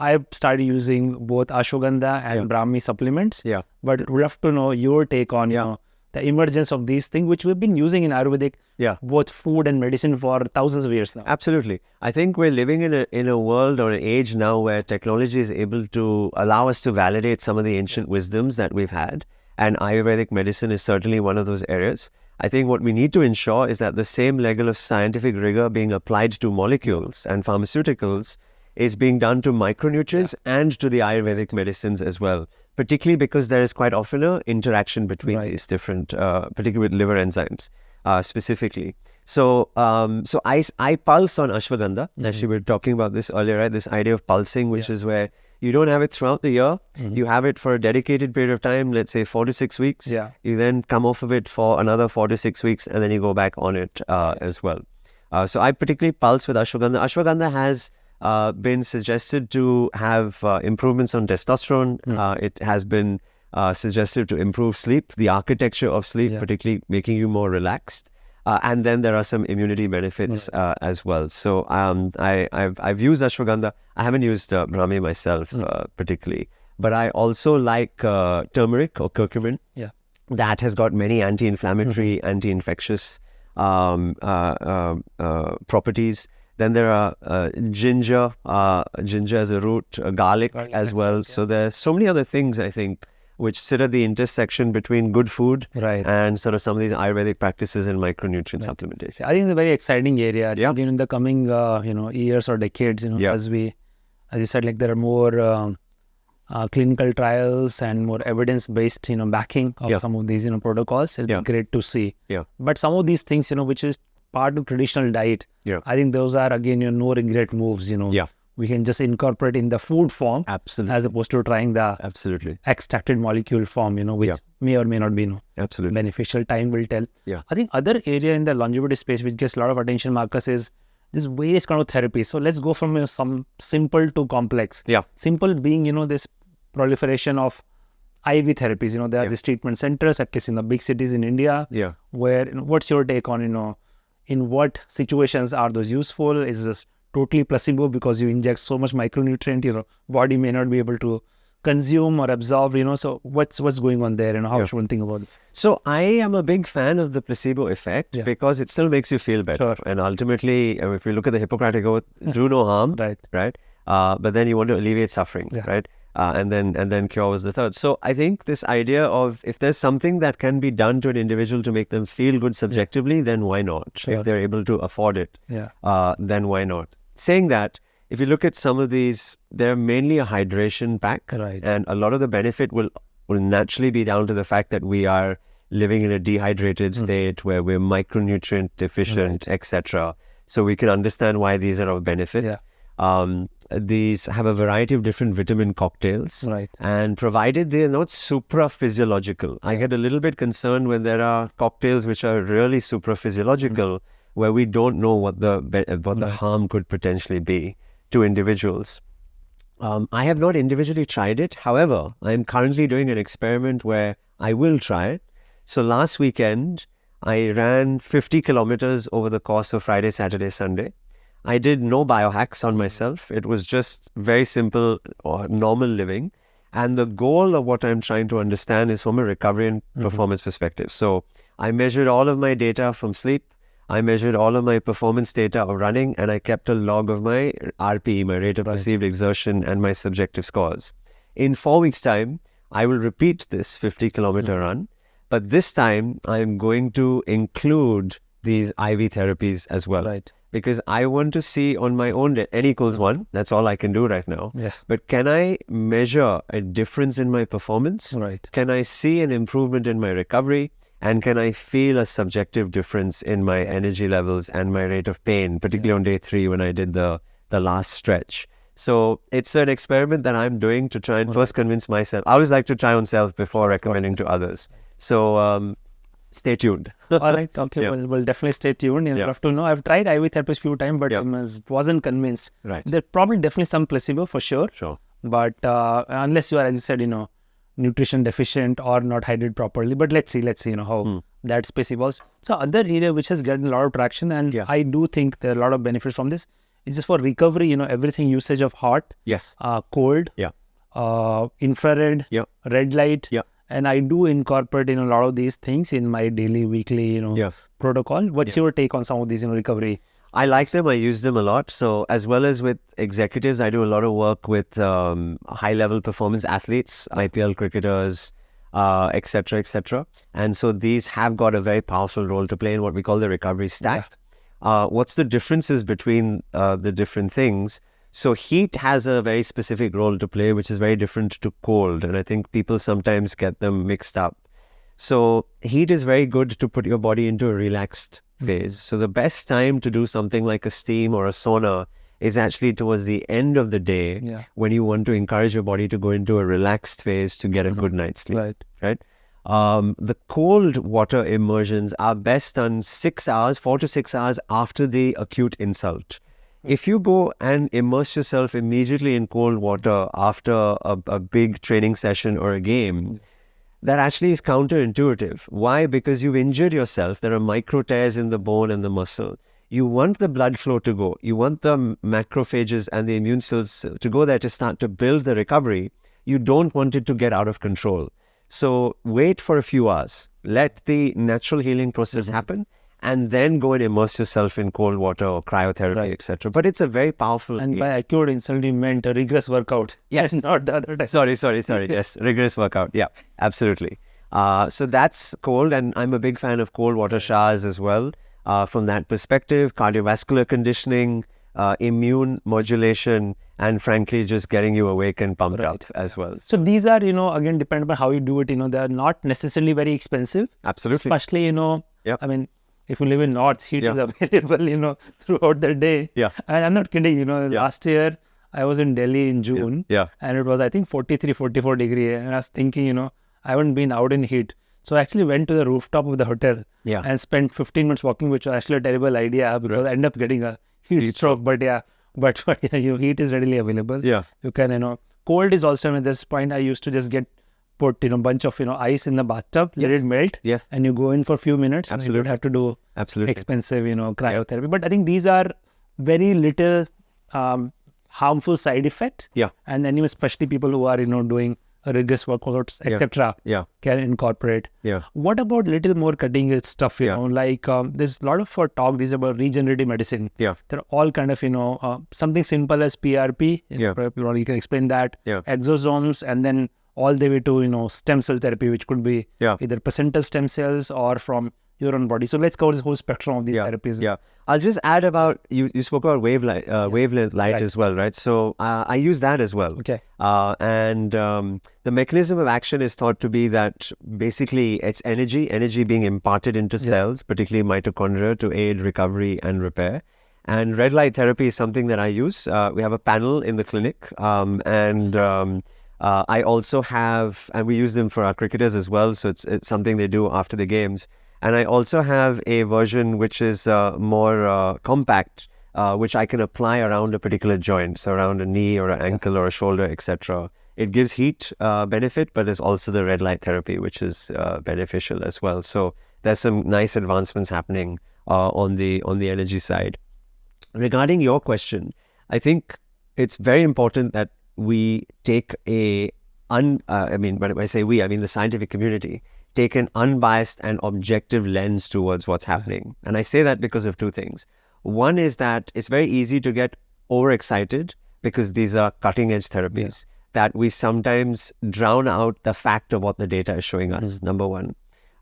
I've started using both ashwagandha and Brahmi supplements. But we'd love to know your take on the emergence of these things, which we've been using in Ayurvedic, both food and medicine for thousands of years now. Absolutely. I think we're living in a world or an age now where technology is able to allow us to validate some of the ancient wisdoms that we've had. And Ayurvedic medicine is certainly one of those areas. I think what we need to ensure is that the same level of scientific rigor being applied to molecules and pharmaceuticals is being done to micronutrients and to the Ayurvedic medicines as well, particularly because there is quite often an interaction between these different, particularly with liver enzymes specifically. So I pulse on ashwagandha. Actually, we were talking about this earlier, right? This idea of pulsing, which is where you don't have it throughout the year. You have it for a dedicated period of time, let's say 4 to 6 weeks. You then come off of it for another 4 to 6 weeks, and then you go back on it as well. So I particularly pulse with ashwagandha. Ashwagandha has been suggested to have improvements on testosterone. It has been suggested to improve sleep, the architecture of sleep, particularly making you more relaxed. And then there are some immunity benefits as well. So I've used ashwagandha. I haven't used Brahmi myself particularly, but I also like turmeric or curcumin. That has got many anti-inflammatory, anti-infectious properties. Then there are ginger as a root, garlic as well. So there's so many other things, I think, which sit at the intersection between good food and sort of some of these Ayurvedic practices and micronutrient supplementation. I think it's a very exciting area. In the coming years or decades, as you said, like there are more clinical trials and more evidence-based backing of some of these protocols. It'll be great to see. But some of these things which is part of traditional diet, I think those are again no regret moves. we can just incorporate in the food form, Absolutely. as opposed to trying the Absolutely. extracted molecule form, which may or may not be Absolutely. beneficial. Time will tell. Yeah. I think other area in the longevity space which gets a lot of attention, Marcus, is this various kind of therapies. So let's go from some simple to complex. Yeah. Simple being, this proliferation of IV therapies. There are these treatment centers, at least in the big cities in India. Yeah. Where, what's your take on, in what situations are those useful? Is this totally placebo because you inject so much micronutrient, body may not be able to consume or absorb, so what's going on there, how should one think about this? So I am a big fan of the placebo effect because it still makes you feel better. Sure. And ultimately, if you look at the Hippocratic Oath, do no harm, right? But then you want to alleviate suffering, right? And then cure was the third. So I think this idea of if there's something that can be done to an individual to make them feel good subjectively, then why not? Sure. If they're able to afford it, then why not? Saying that, if you look at some of these, they're mainly a hydration pack, and a lot of the benefit will naturally be down to the fact that we are living in a dehydrated state where we're micronutrient deficient, etc. So we can understand why these are of benefit. These have a variety of different vitamin cocktails, and provided they're not supra-physiological. I get a little bit concerned when there are cocktails which are really supra-physiological, where we don't know what the harm could potentially be to individuals. I have not individually tried it. However, I am currently doing an experiment where I will try it. So last weekend, I ran 50 kilometers over the course of Friday, Saturday, Sunday. I did no biohacks on myself. It was just very simple or normal living. And the goal of what I'm trying to understand is from a recovery and performance perspective. So I measured all of my data from sleep. I measured all of my performance data of running, and I kept a log of my RPE, my rate of perceived exertion, and my subjective scores. In 4 weeks' time, I will repeat this 50-kilometer run, but this time I'm going to include these IV therapies as well. Because I want to see on my own, N equals 1, that's all I can do right now. But can I measure a difference in my performance? Can I see an improvement in my recovery? And can I feel a subjective difference in my energy levels and my rate of pain, particularly on day 3 when I did the last stretch? So it's an experiment that I'm doing to try and first convince myself. I always like to try on self before recommending to others. So stay tuned. All right. Okay. We'll definitely stay tuned. You'll have to know. I've tried IV therapy a few times, but wasn't convinced. There's probably definitely some placebo for sure. But unless you are, as you said, nutrition deficient or not hydrated properly. But let's see, how that space evolves. So other area which has gotten a lot of traction, and I do think there are a lot of benefits from this, is just for recovery, everything usage of hot, cold, infrared, red light. And I do incorporate, a lot of these things in my daily, weekly, protocol. What's your take on some of these, recovery? I like them. I use them a lot. So as well as with executives, I do a lot of work with high-level performance athletes, IPL cricketers, etc., etc. And so these have got a very powerful role to play in what we call the recovery stack. What's the differences between the different things? So heat has a very specific role to play, which is very different to cold. And I think people sometimes get them mixed up. So heat is very good to put your body into a relaxed phase. So the best time to do something like a steam or a sauna is actually towards the end of the day when you want to encourage your body to go into a relaxed phase to get a good night's sleep. The cold water immersions are best done 4 to 6 hours after the acute insult. If you go and immerse yourself immediately in cold water after a big training session or a game, that actually is counterintuitive. Why? Because you've injured yourself. There are micro tears in the bone and the muscle. You want the blood flow to go. You want the macrophages and the immune cells to go there to start to build the recovery. You don't want it to get out of control. So wait for a few hours. Let the natural healing process happen, and then go and immerse yourself in cold water or cryotherapy, etc. But it's a very powerful... And by acute insult, you meant a rigorous workout. Yes. Not the other time. Sorry. Yes, rigorous workout. Yeah, absolutely. So that's cold, and I'm a big fan of cold water showers as well. From that perspective, cardiovascular conditioning, immune modulation, and frankly, just getting you awake and pumped up as well. So these are, again, depending on how you do it, they are not necessarily very expensive. Absolutely. Especially, I mean, if you live in North, heat is available, throughout the day. And I'm not kidding, last year I was in Delhi in June, and it was, I think, 43, 44 degree. And I was thinking, I haven't been out in heat. So I actually went to the rooftop of the hotel and spent 15 minutes walking, which was actually a terrible idea because I ended up getting a heat stroke. But heat is readily available. Yeah. You can, cold is also at this point. I used to just put bunch of ice in the bathtub, let it melt, and you go in for a few minutes. Absolutely. And you don't have to do Absolutely. expensive cryotherapy. But I think these are very little harmful side effects. Yeah. And then especially people who are doing rigorous workouts, etc. Can incorporate. Yeah. What about little more cutting edge stuff? Like there's a lot of talk these about regenerative medicine. Yeah. There are all kind of something simple as PRP. You can explain that. Yeah. Exosomes, and then all the way to stem cell therapy, which could be either placental stem cells or from your own body. So let's cover this whole spectrum of these therapies. Yeah, I'll just add about you spoke about wavelength light as well, right? So I use that as well. Okay. And the mechanism of action is thought to be that basically it's energy being imparted into cells, particularly mitochondria, to aid recovery and repair. And red light therapy is something that I use. We have a panel in the clinic, I also have, and we use them for our cricketers as well. So it's something they do after the games. And I also have a version which is more compact, which I can apply around a particular joint, so around a knee or an ankle or a shoulder, etc. It gives heat benefit, but there's also the red light therapy, which is beneficial as well. So there's some nice advancements happening on the energy side. Regarding your question, I think it's very important that we take when I say we, I mean the scientific community, take an unbiased and objective lens towards what's happening. And I say that because of two things. One is that it's very easy to get overexcited because these are cutting edge therapies that we sometimes drown out the fact of what the data is showing us, number one.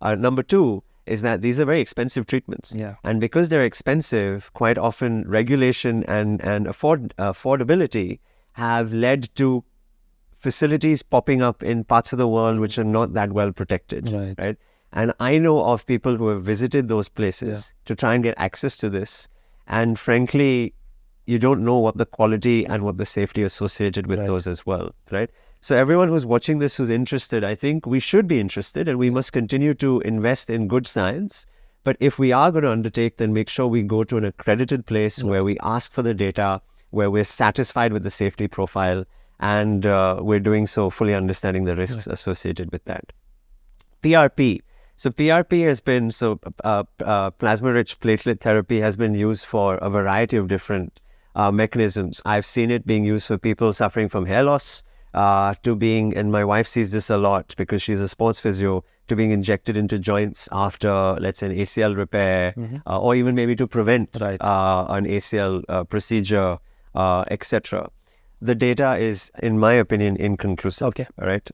Number two is that these are very expensive treatments. And because they're expensive, quite often regulation and affordability have led to facilities popping up in parts of the world which are not that well protected, right? And I know of people who have visited those places to try and get access to this. And frankly, you don't know what the quality and what the safety associated with those as well, right? So everyone who's watching this who's interested, I think we should be interested and we must continue to invest in good science. But if we are going to undertake, then make sure we go to an accredited place where we ask for the data, where we're satisfied with the safety profile, and we're doing so fully understanding the risks associated with that. PRP. So PRP has been, plasma-rich platelet therapy has been used for a variety of different mechanisms. I've seen it being used for people suffering from hair loss, and my wife sees this a lot because she's a sports physio, to being injected into joints after, let's say, an ACL repair, or even maybe to prevent an ACL procedure, etc. The data is, in my opinion, inconclusive. Okay. All right.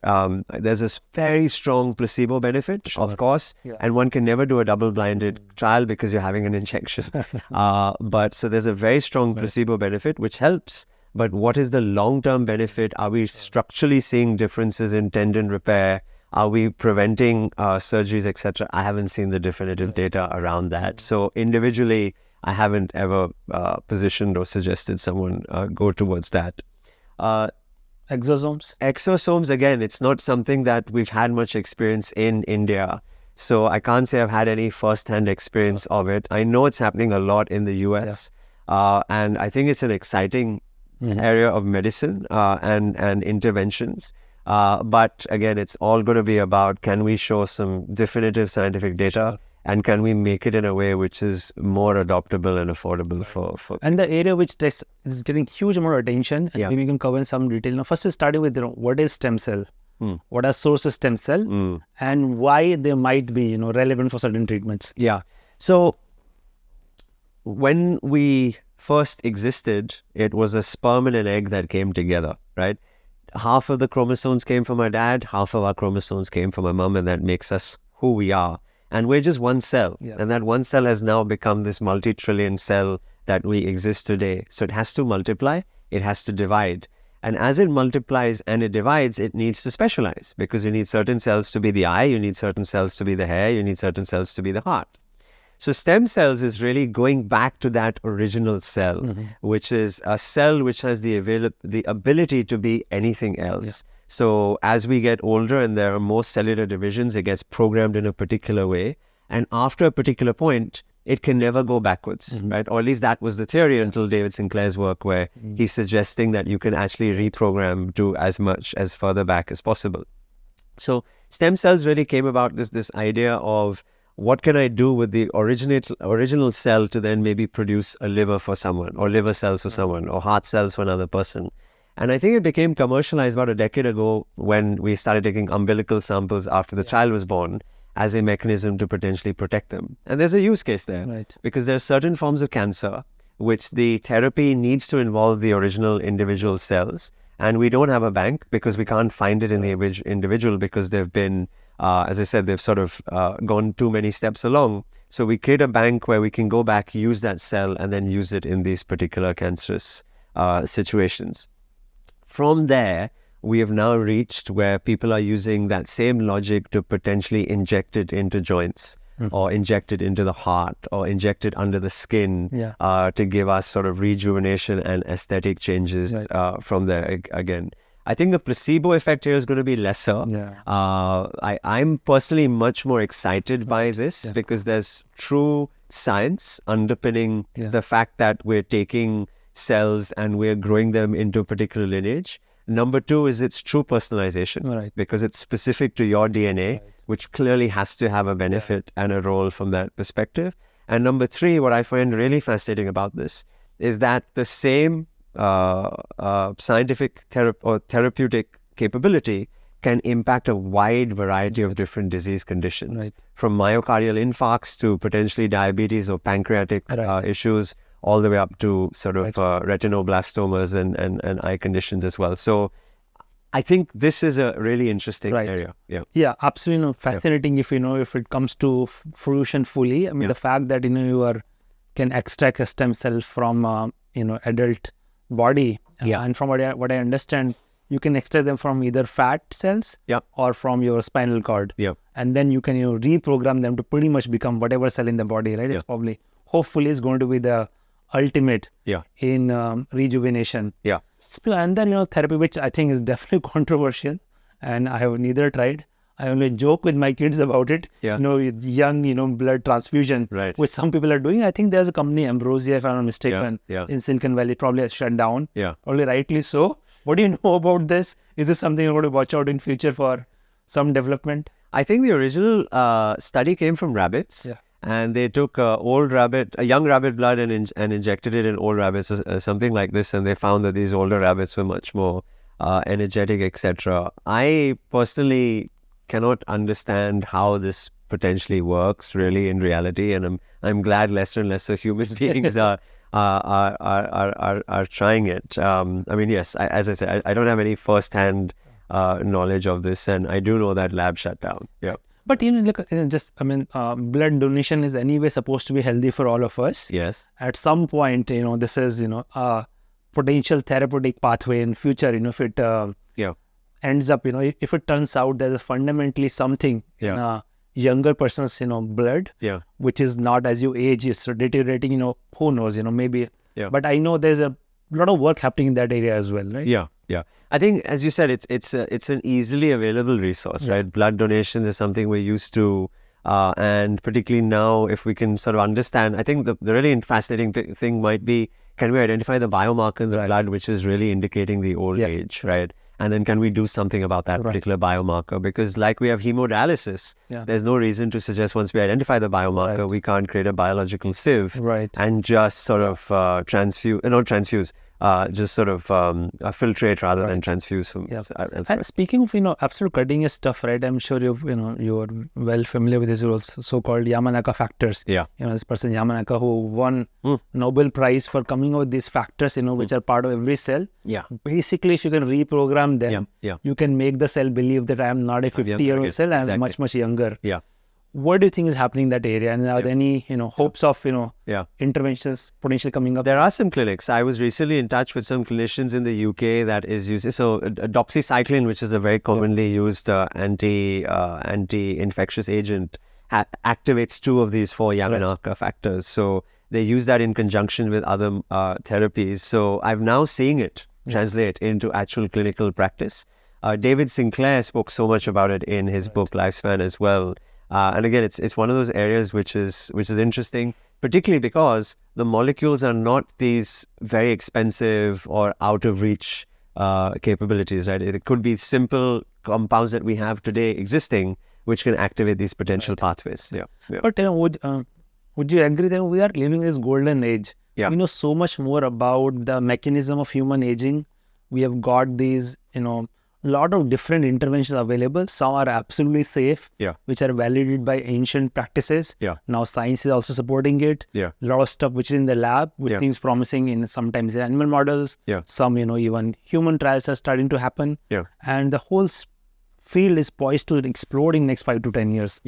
There's this very strong placebo benefit, of course, and one can never do a double-blinded trial because you're having an injection. So there's a very strong placebo benefit, which helps. But what is the long-term benefit? Are we structurally seeing differences in tendon repair? Are we preventing surgeries, etc.? I haven't seen the definitive data around that. So individually, I haven't ever positioned or suggested someone go towards that. Exosomes? Exosomes, again, it's not something that we've had much experience in India. So I can't say I've had any first-hand experience of it. I know it's happening a lot in the US. And I think it's an exciting area of medicine and interventions. But again, it's all going to be about, can we show some definitive scientific data? And can we make it in a way which is more adoptable and affordable for And the area which is getting huge amount of attention, and maybe we can cover in some detail. Now, first is starting with what is stem cell? What are sources of stem cell? And why they might be relevant for certain treatments? Yeah. So when we first existed, it was a sperm and an egg that came together, right? Half of the chromosomes came from our dad, half of our chromosomes came from our mom, and that makes us who we are. And we're just one cell. And that one cell has now become this multi-trillion cell that we exist today. So it has to multiply, it has to divide. And as it multiplies and it divides, it needs to specialize, because you need certain cells to be the eye, you need certain cells to be the hair, you need certain cells to be the heart. So stem cells is really going back to that original cell, which is a cell which has the ability to be anything else. Yeah. So as we get older and there are more cellular divisions, it gets programmed in a particular way. And after a particular point, it can never go backwards, right? Or at least that was the theory until David Sinclair's work, where he's suggesting that you can actually reprogram to as much as further back as possible. So stem cells really came about this idea of what can I do with the original cell to then maybe produce a liver for someone, or liver cells for someone, or heart cells for another person. And I think it became commercialized about a decade ago when we started taking umbilical samples after the child was born as a mechanism to potentially protect them. And there's a use case there, Right. because there are certain forms of cancer which the therapy needs to involve the original individual cells. And we don't have a bank because we can't find it in the individual, because they've been, as I said, they've sort of gone too many steps along. So we create a bank where we can go back, use that cell, and then use it in these particular cancerous situations. From there, we have now reached where people are using that same logic to potentially inject it into joints, or inject it into the heart, or inject it under the skin, to give us sort of rejuvenation and aesthetic changes from there again. I think the placebo effect here is going to be lesser. I'm personally much more excited by this because there's true science underpinning the fact that we're taking cells and we're growing them into a particular lineage. Number two is it's true personalization, because it's specific to your DNA, which clearly has to have a benefit and a role from that perspective. And number three, what I find really fascinating about this is that the same scientific or therapeutic capability can impact a wide variety of different disease conditions, from myocardial infarcts to potentially diabetes or pancreatic issues, all the way up to sort of retinoblastomas and eye conditions as well. So I think this is a really interesting area. Yeah, absolutely fascinating. If if it comes to fruition fully. I mean, the fact that you can extract a stem cell from adult body, and from what I understand, you can extract them from either fat cells or from your spinal cord, and then you can reprogram them to pretty much become whatever cell in the body, right? It's probably, hopefully, is going to be the ultimate in rejuvenation. And then therapy, which I think is definitely controversial, and I have neither tried. I only joke with my kids about it. Young, blood transfusion, which some people are doing. I think there's a company, Ambrosia, if I'm not mistaken, in Silicon Valley, probably has shut down. Probably rightly so. What do you know about this? Is this something you're going to watch out in future for some development? I think the original study came from rabbits. And they took a young rabbit blood and injected it in old rabbits, something like this. And they found that these older rabbits were much more energetic, etc. I personally cannot understand how this potentially works really in reality. And I'm glad lesser and lesser human beings are trying it. I mean, yes, as I said, I don't have any first-hand knowledge of this. And I do know that lab shut down. But blood donation is anyway supposed to be healthy for all of us. At some point, this is a potential therapeutic pathway in future. If it ends up, if it turns out there's fundamentally something in a younger person's blood, which is not, as you age, is deteriorating. Who knows? Maybe. But I know there's a lot of work happening in that area as well, right? I think, as you said, it's an easily available resource, right? Blood donations is something we're used to, and particularly now, if we can sort of understand, I think the really fascinating thing might be, can we identify the biomarker in the blood which is really indicating the old age, right? And then can we do something about that particular biomarker? Because like we have hemodialysis, there's no reason to suggest once we identify the biomarker, we can't create a biological sieve and just sort of just sort of filtrate rather than transfuse from. And speaking of absolute cutting edge stuff, right? I'm sure you're well familiar with these so-called Yamanaka factors. This person Yamanaka who won Nobel Prize for coming up with these factors, which are part of every cell. Basically, if you can reprogram them, you can make the cell believe that I am not a 50-year-old cell. I am much younger. What do you think is happening in that area? And are there any, hopes of, interventions potentially coming up? There are some clinics. I was recently in touch with some clinicians in the UK that is using, so doxycycline, which is a very commonly used anti-infectious agent, activates 2 of these 4 Yamanaka factors. So they use that in conjunction with other therapies. So I'm now seeing it translate into actual clinical practice. David Sinclair spoke so much about it in his book Lifespan as well. And again, it's one of those areas which is interesting, particularly because the molecules are not these very expensive or out of reach capabilities, right? It could be simple compounds that we have today existing, which can activate these potential pathways. But would you agree that we are living in this golden age? We know so much more about the mechanism of human aging. We have got these, lot of different interventions available. Some are absolutely safe, which are validated by ancient practices. Now science is also supporting it. A lot of stuff which is in the lab, which seems promising in sometimes in animal models. Some, even human trials are starting to happen. And the whole field is poised to explode in next 5 to 10 years.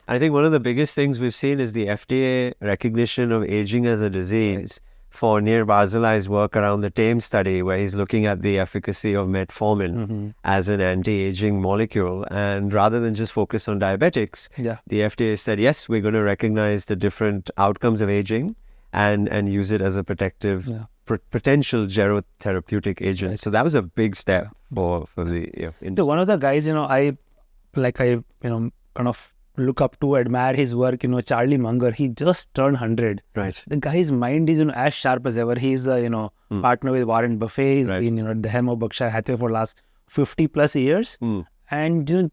I think one of the biggest things we've seen is the FDA recognition of aging as a disease. For Nir Barzilai's work around the TAME study, where he's looking at the efficacy of metformin as an anti-aging molecule. And rather than just focus on diabetics, the FDA said, yes, we're going to recognize the different outcomes of aging and use it as a protective, potential gerotherapeutic agent. So that was a big step for the industry. So one of the guys, I kind of look up to, admire his work, Charlie Munger. He just turned 100. Right. The guy's mind is, as sharp as ever. He's a, partner with Warren Buffett. He's been, at the helm of Berkshire Hathaway for the last 50 plus years. And,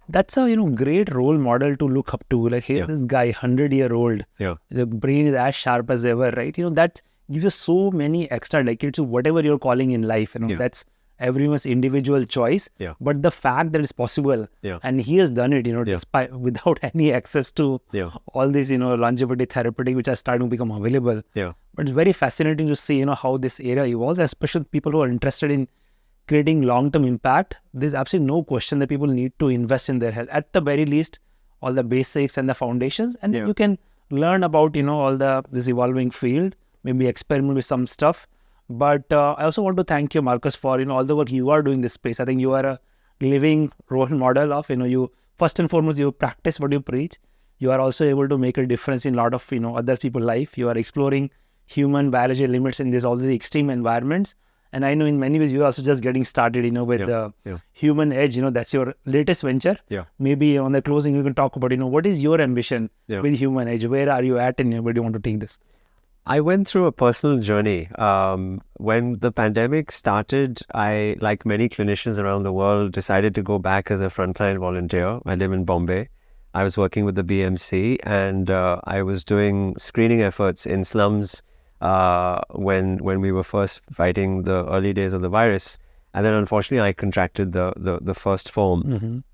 that's a, great role model to look up to. Like, here's this guy, 100-year-old. The brain is as sharp as ever, right? That gives you so many extra decades to whatever you're calling in life. That's everyone's individual choice, but the fact that it's possible, and he has done it, despite without any access to all these, longevity therapeutic which are starting to become available. But it's very fascinating to see, how this area evolves, especially people who are interested in creating long-term impact. There's absolutely no question that people need to invest in their health. At the very least, all the basics and the foundations, and then you can learn about, all this evolving field, maybe experiment with some stuff. But I also want to thank you, Marcus, for all the work you are doing in this space. I think you are a living role model of you first and foremost you practice what you preach. You are also able to make a difference in a lot of other people's life. You are exploring human biology limits in all these extreme environments. And I know in many ways you are also just getting started, with the human edge. That's your latest venture. Maybe on the closing you can talk about what is your ambition with human edge? Where are you at, and where do you want to take this? I went through a personal journey. When the pandemic started, I, like many clinicians around the world, decided to go back as a frontline volunteer. I live in Bombay. I was working with the BMC, and I was doing screening efforts in slums when we were first fighting the early days of the virus. And then unfortunately, I contracted the first form.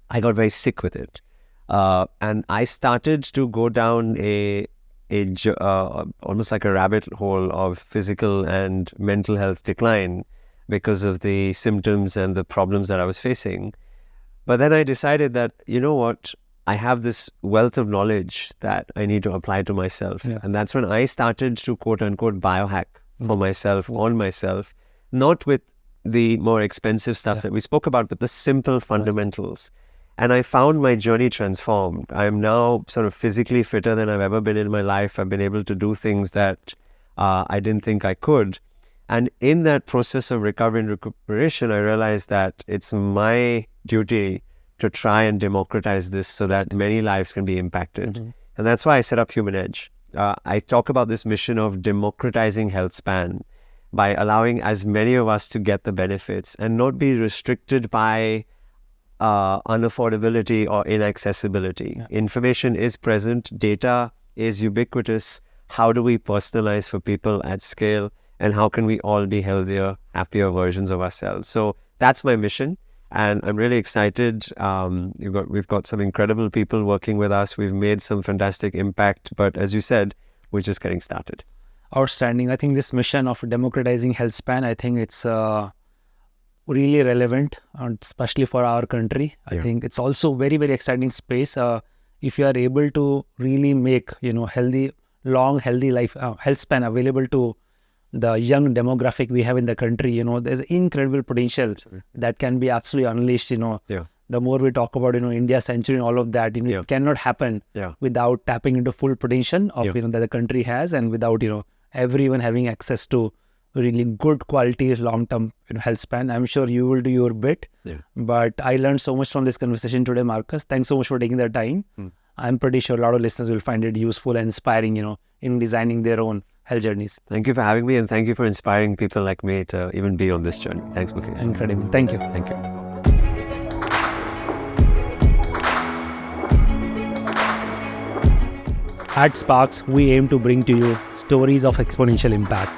I got very sick with it. And I started to go down almost like a rabbit hole of physical and mental health decline because of the symptoms and the problems that I was facing. But then I decided that, what, I have this wealth of knowledge that I need to apply to myself. And that's when I started to quote unquote biohack for myself, on myself, not with the more expensive stuff that we spoke about, but the simple fundamentals. And I found my journey transformed. I'm now sort of physically fitter than I've ever been in my life. I've been able to do things that I didn't think I could. And in that process of recovery and recuperation, I realized that it's my duty to try and democratize this so that many lives can be impacted. And that's why I set up Human Edge. I talk about this mission of democratizing health span by allowing as many of us to get the benefits and not be restricted by unaffordability or inaccessibility. Information is present, data is ubiquitous. How do we personalize for people at scale, and how can we all be healthier, happier versions of ourselves? So that's my mission, and I'm really excited. We've got some incredible people working with us. We've made some fantastic impact, but as you said, we're just getting started. Outstanding. I think this mission of democratizing health span, I think it's really relevant, especially for our country. I think it's also very, very exciting space. If you are able to really make, healthy life, health span available to the young demographic we have in the country, there's incredible potential that can be absolutely unleashed, the more we talk about, India century and all of that, it cannot happen without tapping into full potential of, that the country has, and without, everyone having access to really good quality long-term health span. I'm sure you will do your bit, but I learned so much from this conversation today, Marcus. Thanks so much for taking the time. I'm pretty sure a lot of listeners will find it useful and inspiring, in designing their own health journeys. Thank you for having me, and thank you for inspiring people like me to even be on this journey. Thanks, Mukesh. Incredible. Thank you. Thank you. At SparX, we aim to bring to you stories of exponential impact.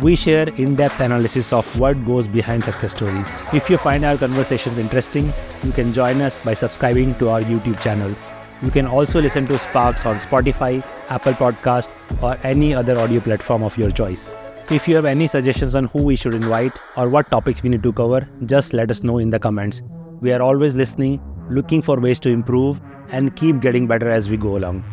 We share in-depth analysis of what goes behind success stories. If you find our conversations interesting, you can join us by subscribing to our YouTube channel. You can also listen to SparX on Spotify, Apple Podcast, or any other audio platform of your choice. If you have any suggestions on who we should invite or what topics we need to cover, just let us know in the comments. We are always listening, looking for ways to improve, and keep getting better as we go along.